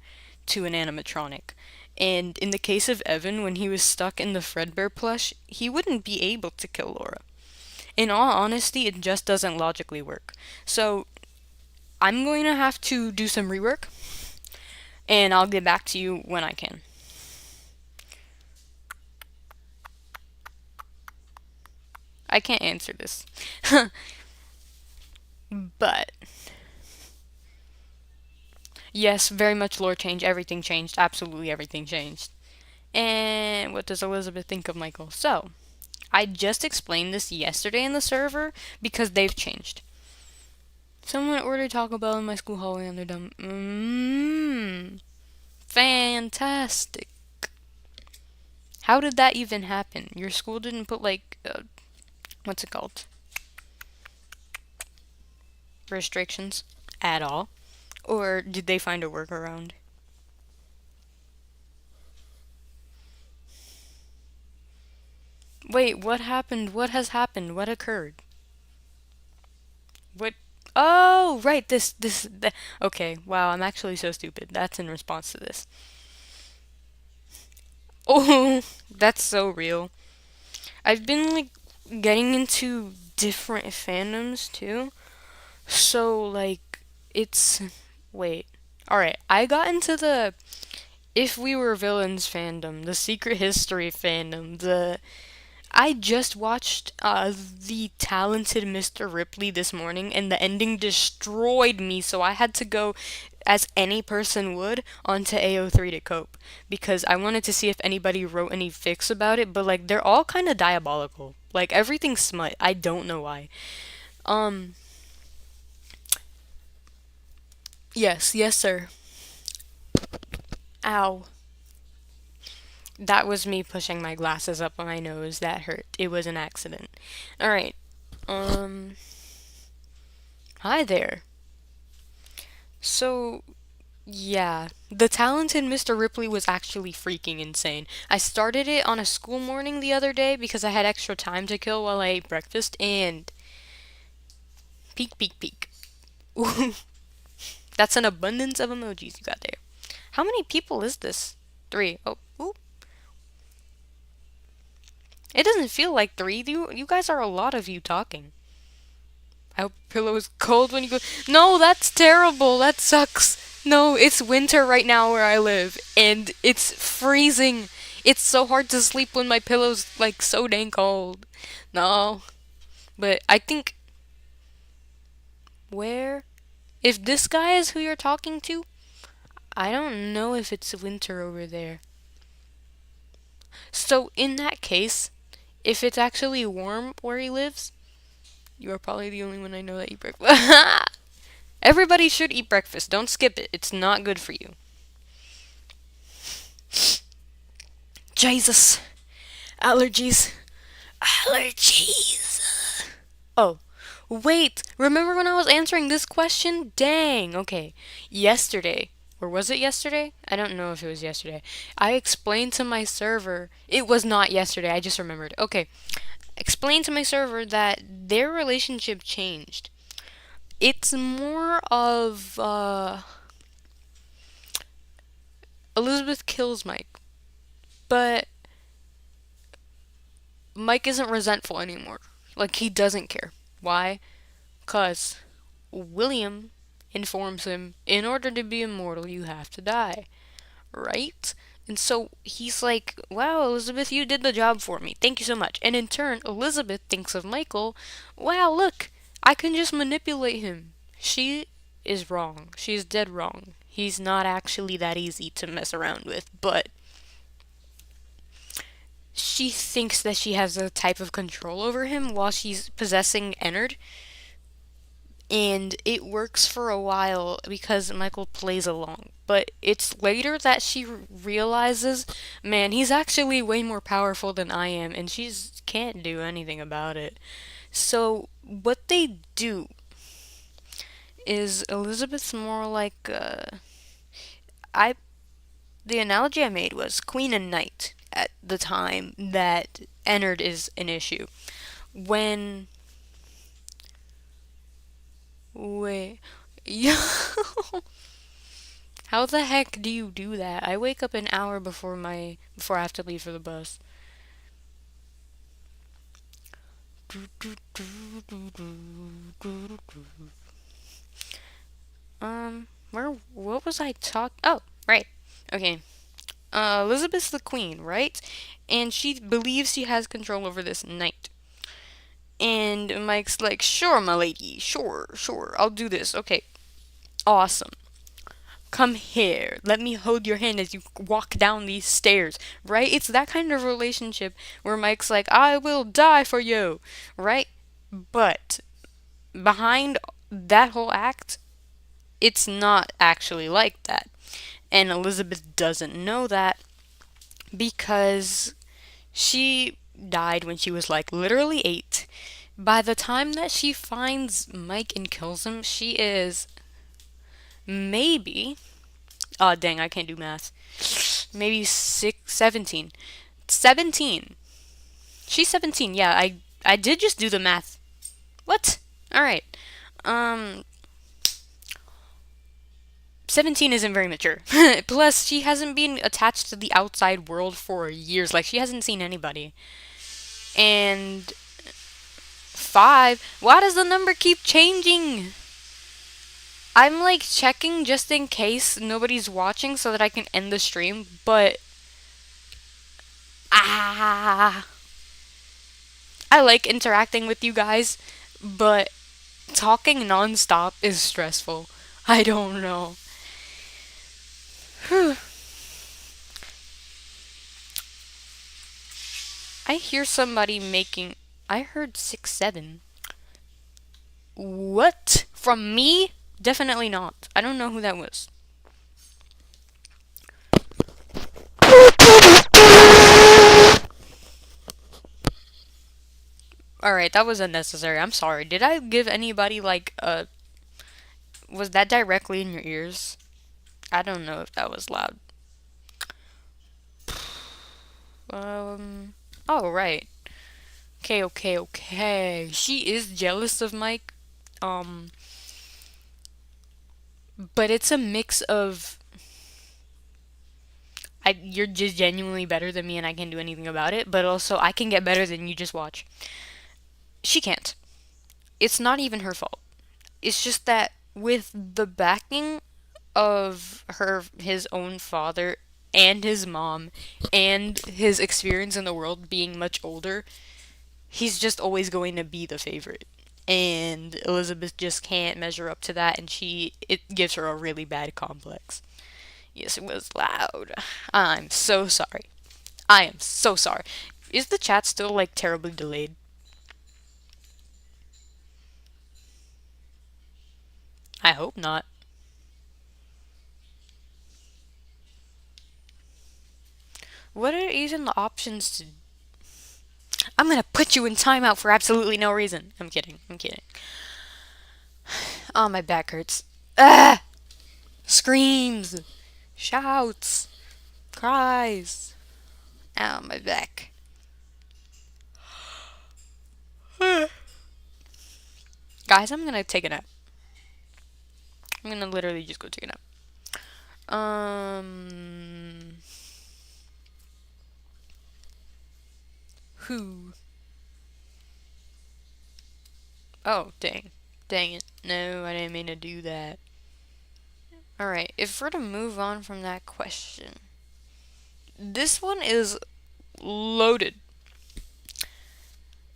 to an animatronic. And in the case of Evan, when he was stuck in the Fredbear plush, he wouldn't be able to kill Laura. In all honesty, it just doesn't logically work. So I'm going to have to do some rework, and I'll get back to you when I can. I can't answer this. But yes, very much lore change. Everything changed. Absolutely everything changed. And what does Elizabeth think of Michael? So, I just explained this yesterday in the server because they've changed. Someone ordered Taco Bell in my school hallway and they're dumb. Fantastic. How did that even happen? Your school didn't put like, what's it called? Restrictions at all? Or did they find a workaround? Wait, what happened? What has happened? What occurred? What? Oh, right. Okay. Wow. I'm actually so stupid. That's in response to this. Oh, that's so real. I've been like getting into different fandoms too. So like it's wait. All right. I got into the If We Were Villains fandom, the Secret History fandom, the I just watched the Talented Mr. Ripley this morning, and the ending destroyed me. So I had to go, as any person would, onto AO3 to cope because I wanted to see if anybody wrote any fics about it. But like, they're all kind of diabolical. Like everything's smut. I don't know why. Um. Yes. Yes, sir. Ow. That was me pushing my glasses up on my nose. That hurt. It was an accident. All right. Um. Hi there. So, yeah, the Talented Mr. Ripley was actually freaking insane. I started it on a school morning the other day because I had extra time to kill while I ate breakfast, and peek, peek, peek. Ooh, that's an abundance of emojis you got there. How many people is this? 3. Oh, ooh. It doesn't feel like 3. You guys are a lot of you talking. I hope pillow is cold when you go. No, that's terrible. That sucks. No, it's winter right now where I live, and it's freezing. It's so hard to sleep when my pillow's like so dang cold. No, but I think where if this guy is who you're talking to, I don't know if it's winter over there. So in that case, if it's actually warm where he lives, you are probably the only one I know that eat breakfast. Everybody should eat breakfast. Don't skip it. It's not good for you. Jesus. Allergies. Allergies. Oh, wait. Remember when I was answering this question? Dang. Okay. Yesterday. Or was it yesterday? I don't know if it was yesterday. I explained to my server. It was not yesterday. I just remembered. Okay. Explained to my server that their relationship changed. It's more of Elizabeth kills Mike, but Mike isn't resentful anymore. Like, he doesn't care. Why? Because William informs him, in order to be immortal, you have to die. Right? And so he's like, wow, Elizabeth, you did the job for me. Thank you so much. And in turn, Elizabeth thinks of Michael, wow, look, I can just manipulate him. She is wrong. She's dead wrong. He's not actually that easy to mess around with, but she thinks that she has a type of control over him while she's possessing Ennard, and it works for a while because Michael plays along. But it's later that she realizes, man, he's actually way more powerful than I am, and she can't do anything about it. So what they do is Elizabeth's more like I. The analogy I made was queen and knight at the time that Ennard is an issue. When wait, yo, how the heck do you do that? I wake up an hour before I have to leave for the bus. Where what was I talking? Oh, right. Okay. Elizabeth's the queen, right? And she believes she has control over this knight. And Mike's like, sure, my lady, sure, I'll do this. Okay, awesome. Come here. Let me hold your hand as you walk down these stairs, right? It's that kind of relationship where Mike's like, I will die for you, right? But behind that whole act, it's not actually like that. And Elizabeth doesn't know that because she died when she was like literally 8. By the time that she finds Mike and kills him, she is maybe, oh dang, I can't do math. Maybe 17. 17. She's 17. Yeah, I did just do the math. What? All right. Um 17 isn't very mature. Plus, she hasn't been attached to the outside world for years. Like, she hasn't seen anybody. And 5. Why does the number keep changing? I'm like checking just in case nobody's watching so that I can end the stream, but ah, I like interacting with you guys, but talking nonstop is stressful. I don't know. Whew. I hear somebody making. I heard 6-7. What? From me? Definitely not. I don't know who that was. Alright, that was unnecessary. I'm sorry. Did I give anybody like a. Was that directly in your ears? I don't know if that was loud. Oh, right. Okay. She is jealous of Mike. Um, but it's a mix of you're just genuinely better than me and I can't do anything about it, but also I can get better than you, just watch. She can't. It's not even her fault. It's just that with the backing of his own father and his mom and his experience in the world being much older, he's just always going to be the favorite. And Elizabeth just can't measure up to that, and it gives her a really bad complex. Yes, it was loud. I'm so sorry. I am so sorry. Is the chat still like terribly delayed? I hope not. What are even the options to... I'm gonna put you in timeout for absolutely no reason. I'm kidding. I'm kidding. Oh, my back hurts. Ah! Screams, shouts, cries. Ow, my back. Guys, I'm gonna take a nap. I'm gonna literally just go take a nap. Who? Oh, dang. Dang it. No, I didn't mean to do that. Alright, if we're to move on from that question, this one is loaded.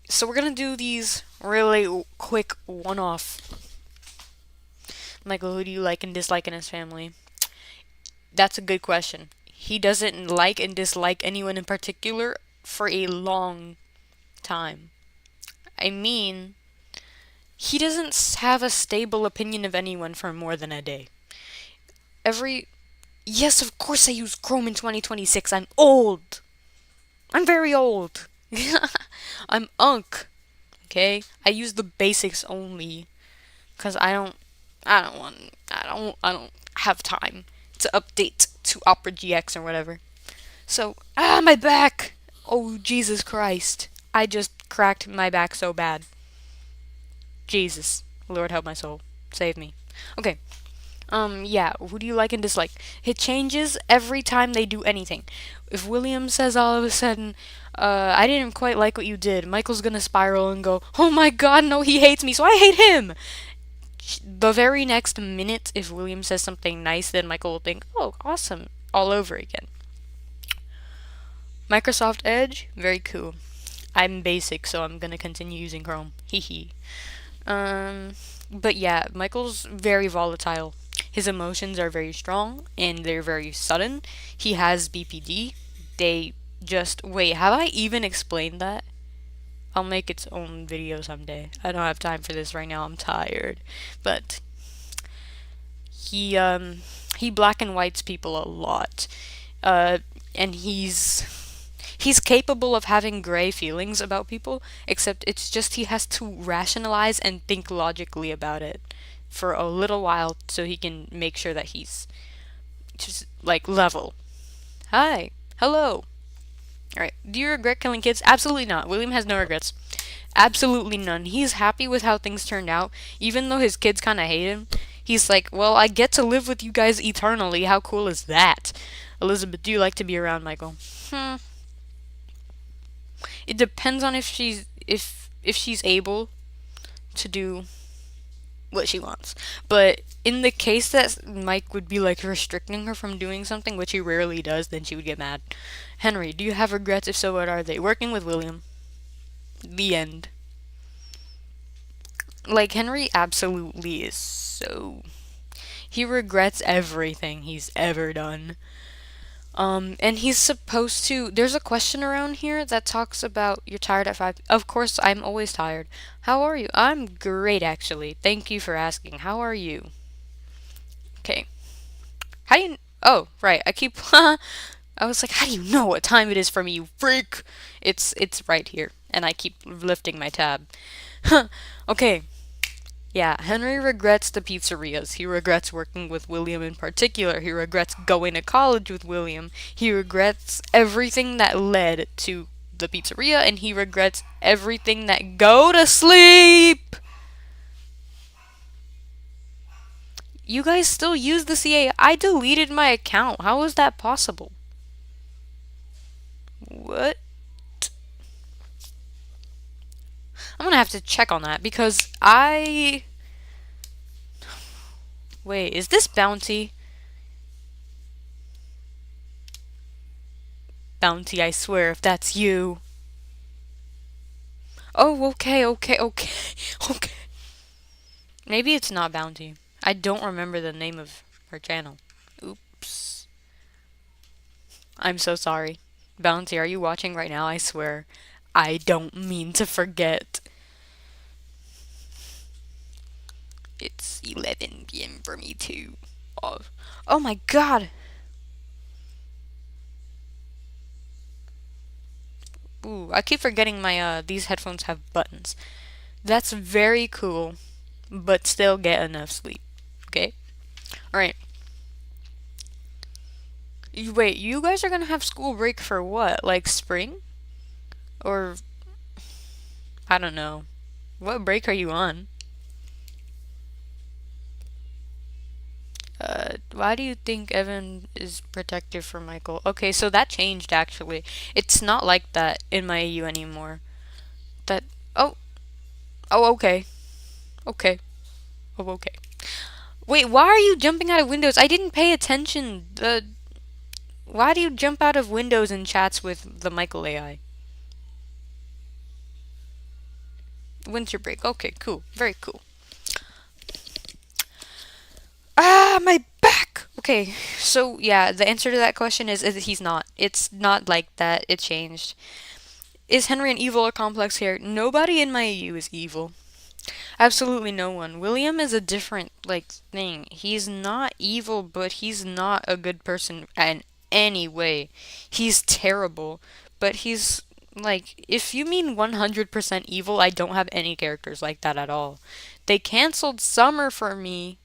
So we're gonna do these really quick one-off. Michael, who do you like and dislike in his family? That's a good question. He doesn't like and dislike anyone in particular for a long time. I mean, he doesn't have a stable opinion of anyone for more than a day. Yes, of course I use Chrome in 2026. I'm old. I'm very old. I'm unk. Okay? I use the basics only cuz I don't have time to update to Opera GX or whatever. So, my back. Oh, Jesus Christ. I just cracked my back so bad. Jesus. Lord help my soul. Save me. Okay. Yeah, who do you like and dislike? It changes every time they do anything. If William says all of a sudden, I didn't quite like what you did, Michael's gonna spiral and go, oh my god, no, he hates me, so I hate him! The very next minute, if William says something nice, then Michael will think, oh, awesome, all over again. Microsoft Edge, very cool. I'm basic, so I'm gonna continue using Chrome. Hee hee. But yeah, Michael's very volatile. His emotions are very strong and they're very sudden. He has BPD. They just wait, have I even explained that? I'll make its own video someday. I don't have time for this right now. I'm tired. But he black and whites people a lot. And he's capable of having gray feelings about people, except it's just he has to rationalize and think logically about it for a little while so he can make sure that he's just like level. Hi. Hello. Alright. Do you regret killing kids? Absolutely not. William has no regrets. Absolutely none. He's happy with how things turned out, even though his kids kind of hate him. He's like, well, I get to live with you guys eternally. How cool is that? Elizabeth, do you like to be around Michael? It depends on if she's able to do what she wants. But in the case that Mike would be like restricting her from doing something, which he rarely does, then she would get mad. Henry, do you have regrets? If so, what are they? Working with William. The end. Like, Henry absolutely is so... He regrets everything he's ever done. And he's supposed to... There's a question around here that talks about you're tired at 5... Of course, I'm always tired. How are you? I'm great, actually. Thank you for asking. How are you? Okay. How do you... Oh, right. I keep... I was like, how do you know what time it is for me, you freak? It's right here. And I keep lifting my tab. Okay. Yeah, Henry regrets the pizzerias. He regrets working with William in particular. He regrets going to college with William. He regrets everything that led to the pizzeria, and he regrets everything that... Go to sleep! You guys still use the CA. I deleted my account. How is that possible? What? I'm gonna have to check on that because Wait, is this Bounty? Bounty, I swear, if that's you. Oh, okay. Okay. Maybe it's not Bounty. I don't remember the name of her channel. Oops. I'm so sorry. Bounty, are you watching right now? I swear, I don't mean to forget. It's 11 p.m. for me too. Oh, oh my god! Ooh, I keep forgetting my these headphones have buttons. That's very cool, but still get enough sleep. Okay? Alright. Wait, you guys are gonna have school break for what? Like spring? Or I don't know. What break are you on? Why do you think Evan is protective for Michael? Okay, so that changed actually. It's not like that in my AU anymore. That oh oh okay. Okay. Oh okay. Wait, why are you jumping out of windows? I didn't pay attention. Why do you jump out of windows in chats with the Michael AI? Winter break. Okay, cool. Very cool. Ah, my back. Okay, so yeah, the answer to that question is he's not. It's not like that. It changed. Is Henry an evil or complex character? Nobody in my AU is evil. Absolutely no one. William is a different like thing. He's not evil, but he's not a good person in any way. He's terrible, but he's like if you mean 100% evil, I don't have any characters like that at all. They canceled Summer for me.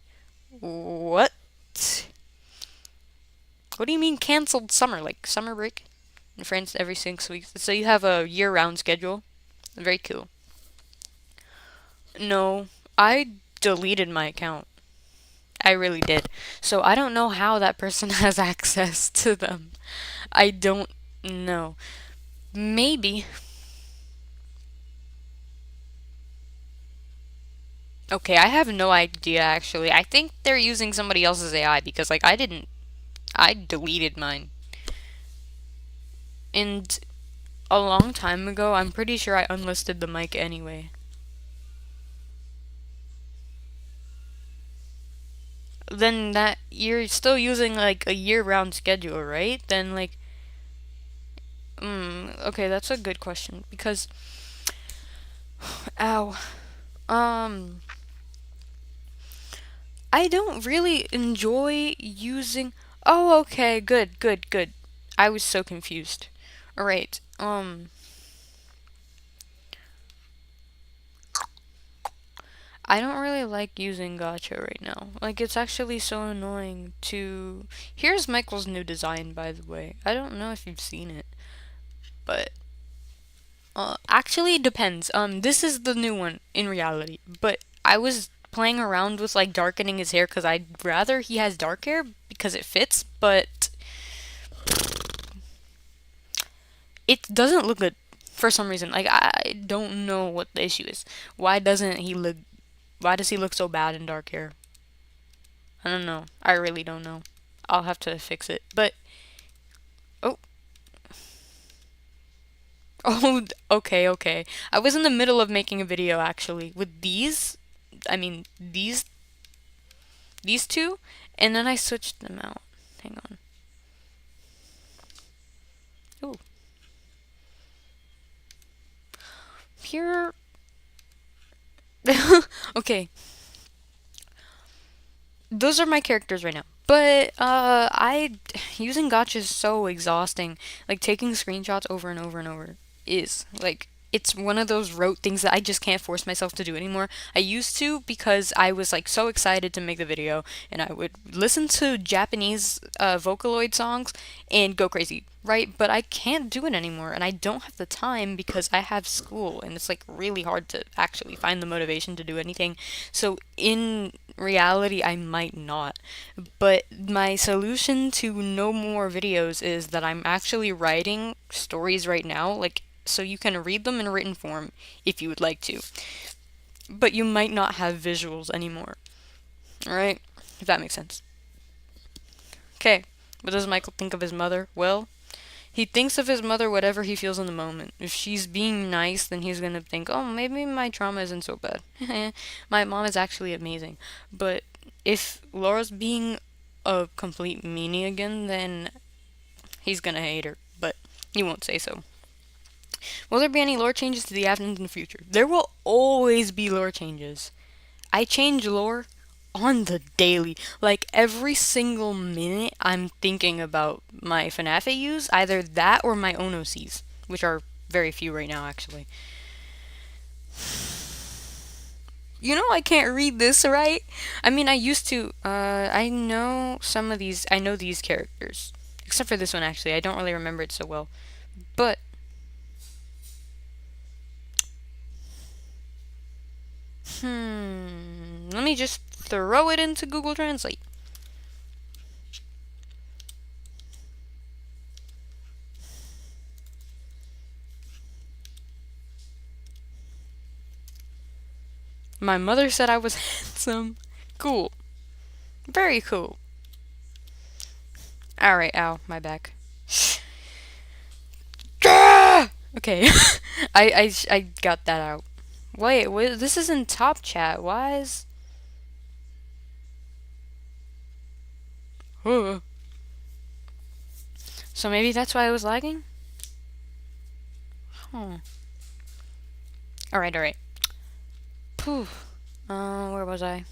What? What do you mean canceled Summer? Like summer break in France every 6 weeks. So you have a year-round schedule. Very cool. No, I deleted my account. I really did. So I don't know how that person has access to them. I don't know. Maybe. Okay, I have no idea actually. I think they're using somebody else's AI because like I didn't I deleted mine. And a long time ago, I'm pretty sure I unlisted the mic anyway. Then that you're still using like a year-round schedule, right? Then like okay, that's a good question because ow. Um I don't really enjoy using oh, okay, good, good, good. I was so confused. All right. I don't really like using Gacha right now. Like, it's actually so annoying to. Here's Michael's new design, by the way. I don't know if you've seen it, but actually, it depends. This is the new one in reality, but I was playing around with like darkening his hair because I'd rather he has dark hair because it fits, but it doesn't look good for some reason. Like, I don't know what the issue is. Why doesn't he look? Why does he look so bad in dark hair? I don't know. I really don't know. I'll have to fix it. But oh, oh, okay, okay. I was in the middle of making a video actually with these. I mean these two, and then I switched them out. Hang on. Ooh, here. Okay, those are my characters right now. But I using Gotcha is so exhausting. Like taking screenshots over and over and over is like it's one of those rote things that I just can't force myself to do anymore. I used to because I was like so excited to make the video and I would listen to Japanese Vocaloid songs and go crazy, right? But I can't do it anymore and I don't have the time because I have school and it's like really hard to actually find the motivation to do anything. So in reality, I might not. But my solution to no more videos is that I'm actually writing stories right now, like so you can read them in written form if you would like to. But you might not have visuals anymore. Alright? If that makes sense. Okay. What does Michael think of his mother? Well, he thinks of his mother whatever he feels in the moment. If she's being nice, then he's gonna think, oh, maybe my trauma isn't so bad. My mom is actually amazing. But if Laura's being a complete meanie again, then he's gonna hate her. But You won't say so. Will there be any lore changes to the Avnins in the future? There will always be lore changes. I change lore on the daily. Like every single minute, I'm thinking about my FNAF AUs, either that or my own OCs, which are very few right now, actually. You know, I can't read this, right? I mean, I used to. I know some of these. I know these characters, except for this one. Actually, I don't really remember it so well. But let me just throw it into Google Translate. My mother said I was handsome. Cool. Very cool. Alright, ow, my back. Okay, I got that out. Wait, this is in top chat. Why is... So maybe that's why I was lagging? Huh. Alright. Poof. Where was I?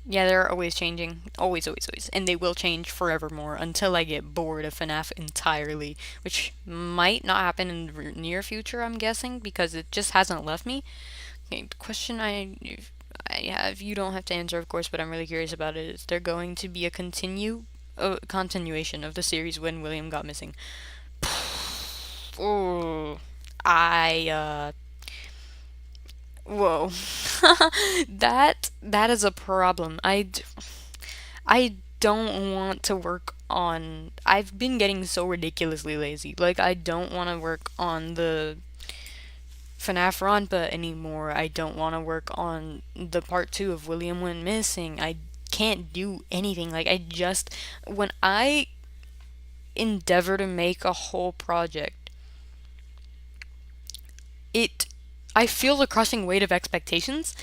Yeah, they're always changing. Always. And they will change forevermore until I get bored of FNAF entirely, which might not happen in the near future, I'm guessing, because it just hasn't left me. Okay, the question I have, you don't have to answer, of course, but I'm really curious about it. Is there going to be a continuation of the series when William got missing? Oh, whoa. That is a problem. I don't want to work on. I've been getting so ridiculously lazy. Like I don't want to work on the FNAF Ronpa anymore. I don't want to work on the part 2 of William went missing. I can't do anything. Like I just when I endeavor to make a whole project, it I feel the crushing weight of expectations,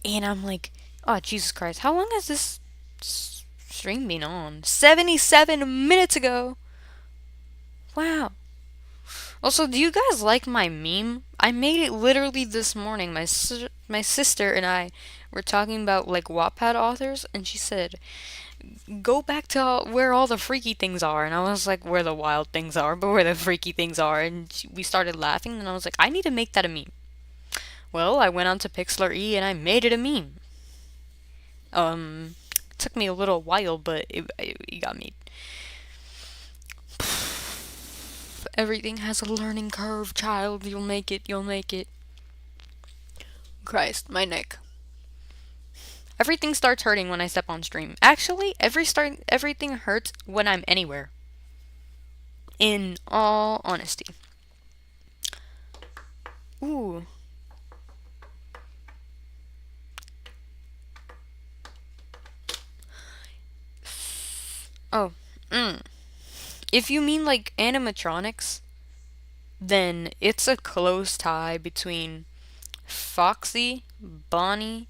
and I'm like, oh, Jesus Christ, how long has this stream been on? 77 minutes ago! Wow. Also, do you guys like my meme? I made it literally this morning. My sister and I were talking about, like, Wattpad authors, and she said, go back to where all the freaky things are. And I was like, where the wild things are, but where the freaky things are. And we started laughing, and I was like, I need to make that a meme. Well, I went on to Pixlr E and I made it a meme. It took me a little while, but it got made. Everything has a learning curve, child. You'll make it. Christ, my neck. Everything starts hurting when I step on stream. Actually, everything hurts when I'm anywhere. In all honesty. Ooh. Oh. If you mean like animatronics, then it's a close tie between Foxy, Bonnie,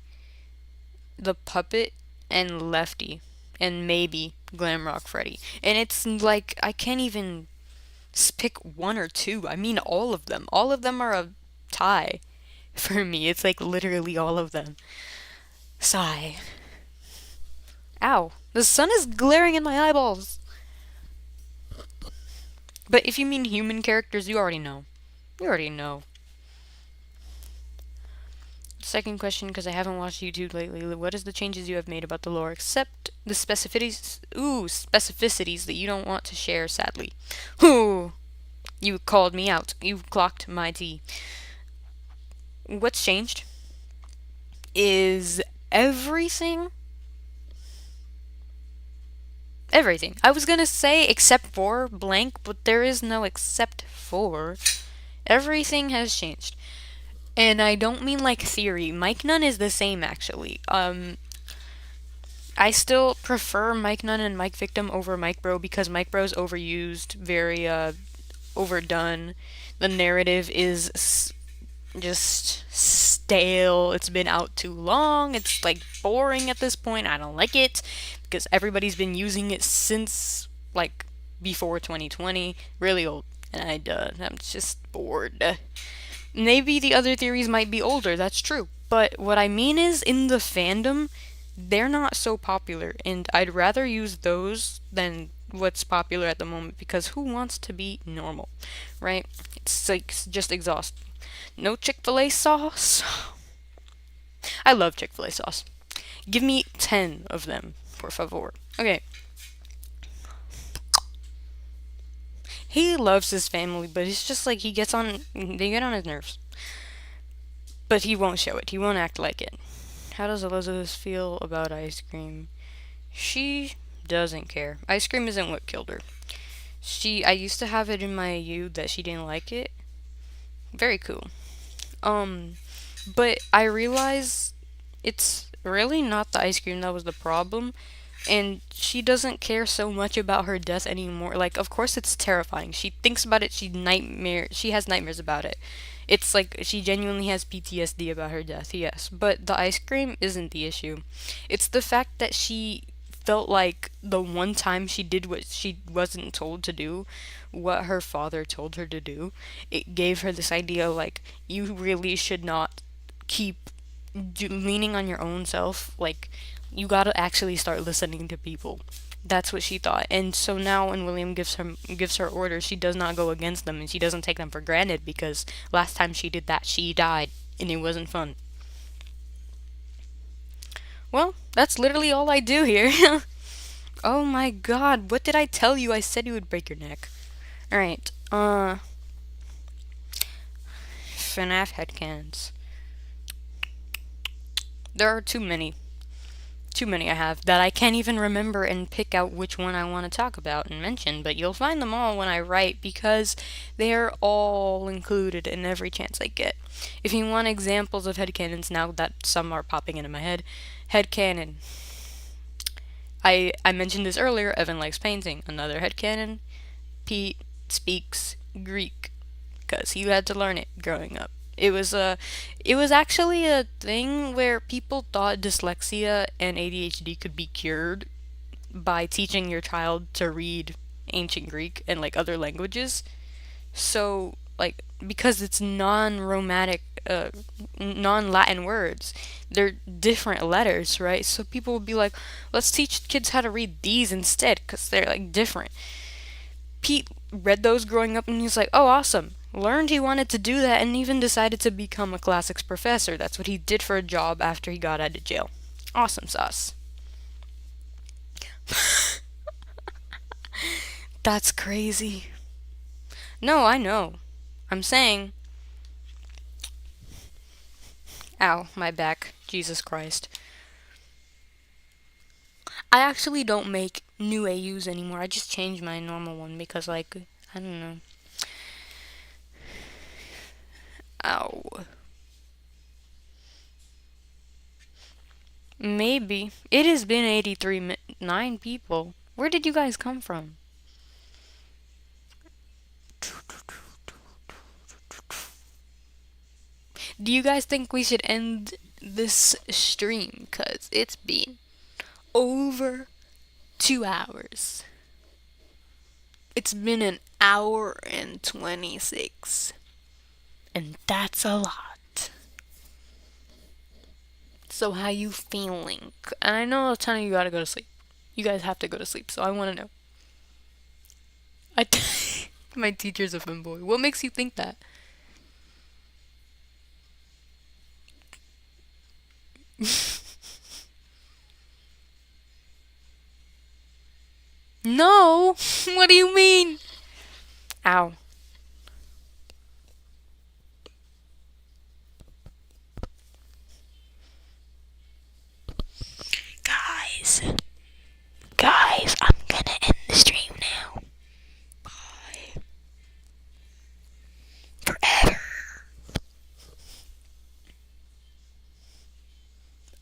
the puppet, and Lefty, and maybe Glamrock Freddy. And it's like I can't even pick one or two. I mean all of them. All of them are a tie for me. It's like literally all of them. Sigh. Ow. The sun is glaring in my eyeballs. But if you mean human characters, you already know. Second question, because I haven't watched YouTube lately. What is the changes you have made about the lore, except the specificities that you don't want to share, sadly? Ooh, you called me out. You clocked my tea. What's changed is everything. Everything. I was gonna say except for blank, but there is no except for. Everything has changed. And I don't mean like theory. Mike Nunn is the same actually. I still prefer Mike Nunn and Mike Victim over Mike Bro because Mike Bro's overused, very overdone. The narrative is just stale. It's been out too long. It's like boring at this point. I don't like it because everybody's been using it since like before 2020, really old, and I'm just bored. Maybe the other theories might be older, that's true. But what I mean is, in the fandom, they're not so popular, and I'd rather use those than what's popular at the moment because who wants to be normal, right? It's like just exhausting. No Chick-fil-A sauce? I love Chick-fil-A sauce. Give me 10 of them, por favor. Okay. He loves his family, but it's just like they get on his nerves. But he won't show it. He won't act like it. How does Elizabeth feel about ice cream? She doesn't care. Ice cream isn't what killed her. I used to have it in my youth that she didn't like it. Very cool. Um, but I realize it's really not the ice cream that was the problem. And she doesn't care so much about her death anymore. Like, of course it's terrifying. She thinks about it, she has nightmares about it. It's like she genuinely has PTSD about her death, yes. But the ice cream isn't the issue. It's the fact that she felt like the one time she did what she wasn't told to do, what her father told her to do, it gave her this idea like, you really should not keep leaning on your own self. Like, you gotta actually start listening to people. That's what she thought. And so now when William gives her orders, she does not go against them and she doesn't take them for granted because last time she did that, she died and it wasn't fun. Well, that's literally all I do here. Oh my god, what did I tell you? I said you would break your neck. Alright, FNAF headcanons. There are too many. Too many I have that I can't even remember and pick out which one I want to talk about and mention, but you'll find them all when I write because they are all included in every chance I get. If you want examples of headcanons now that some are popping into my head, headcanon. I mentioned this earlier, Evan likes painting. Another headcanon, Pete speaks Greek because he had to learn it growing up. It was actually a thing where people thought dyslexia and ADHD could be cured by teaching your child to read ancient Greek and like other languages. So like because it's non-Latin words, they're different letters, right? So people will be like, let's teach kids how to read these instead because they're like different. Pete read those growing up and he's like, oh, awesome. Learned he wanted to do that and even decided to become a classics professor. That's what he did for a job after he got out of jail. Awesome sauce. That's crazy. No, I know. I'm saying. Ow, my back. Jesus Christ. I actually don't make new AUs anymore. I just change my normal one because, like, I don't know. Ow. Maybe. It has been 9 people. Where did you guys come from? Do you guys think we should end this stream? Because it's been over 2 hours. It's been an hour and 26. And that's a lot. So how you feeling? And I know a ton of you gotta go to sleep. You guys have to go to sleep, so I want to know. My teacher's a femboy. What makes you think that? No! What do you mean? Ow. Guys. Guys, I'm gonna end the stream now. Bye. Forever.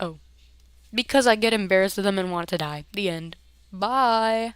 Oh. Because I get embarrassed of them and want to die. The end. Bye.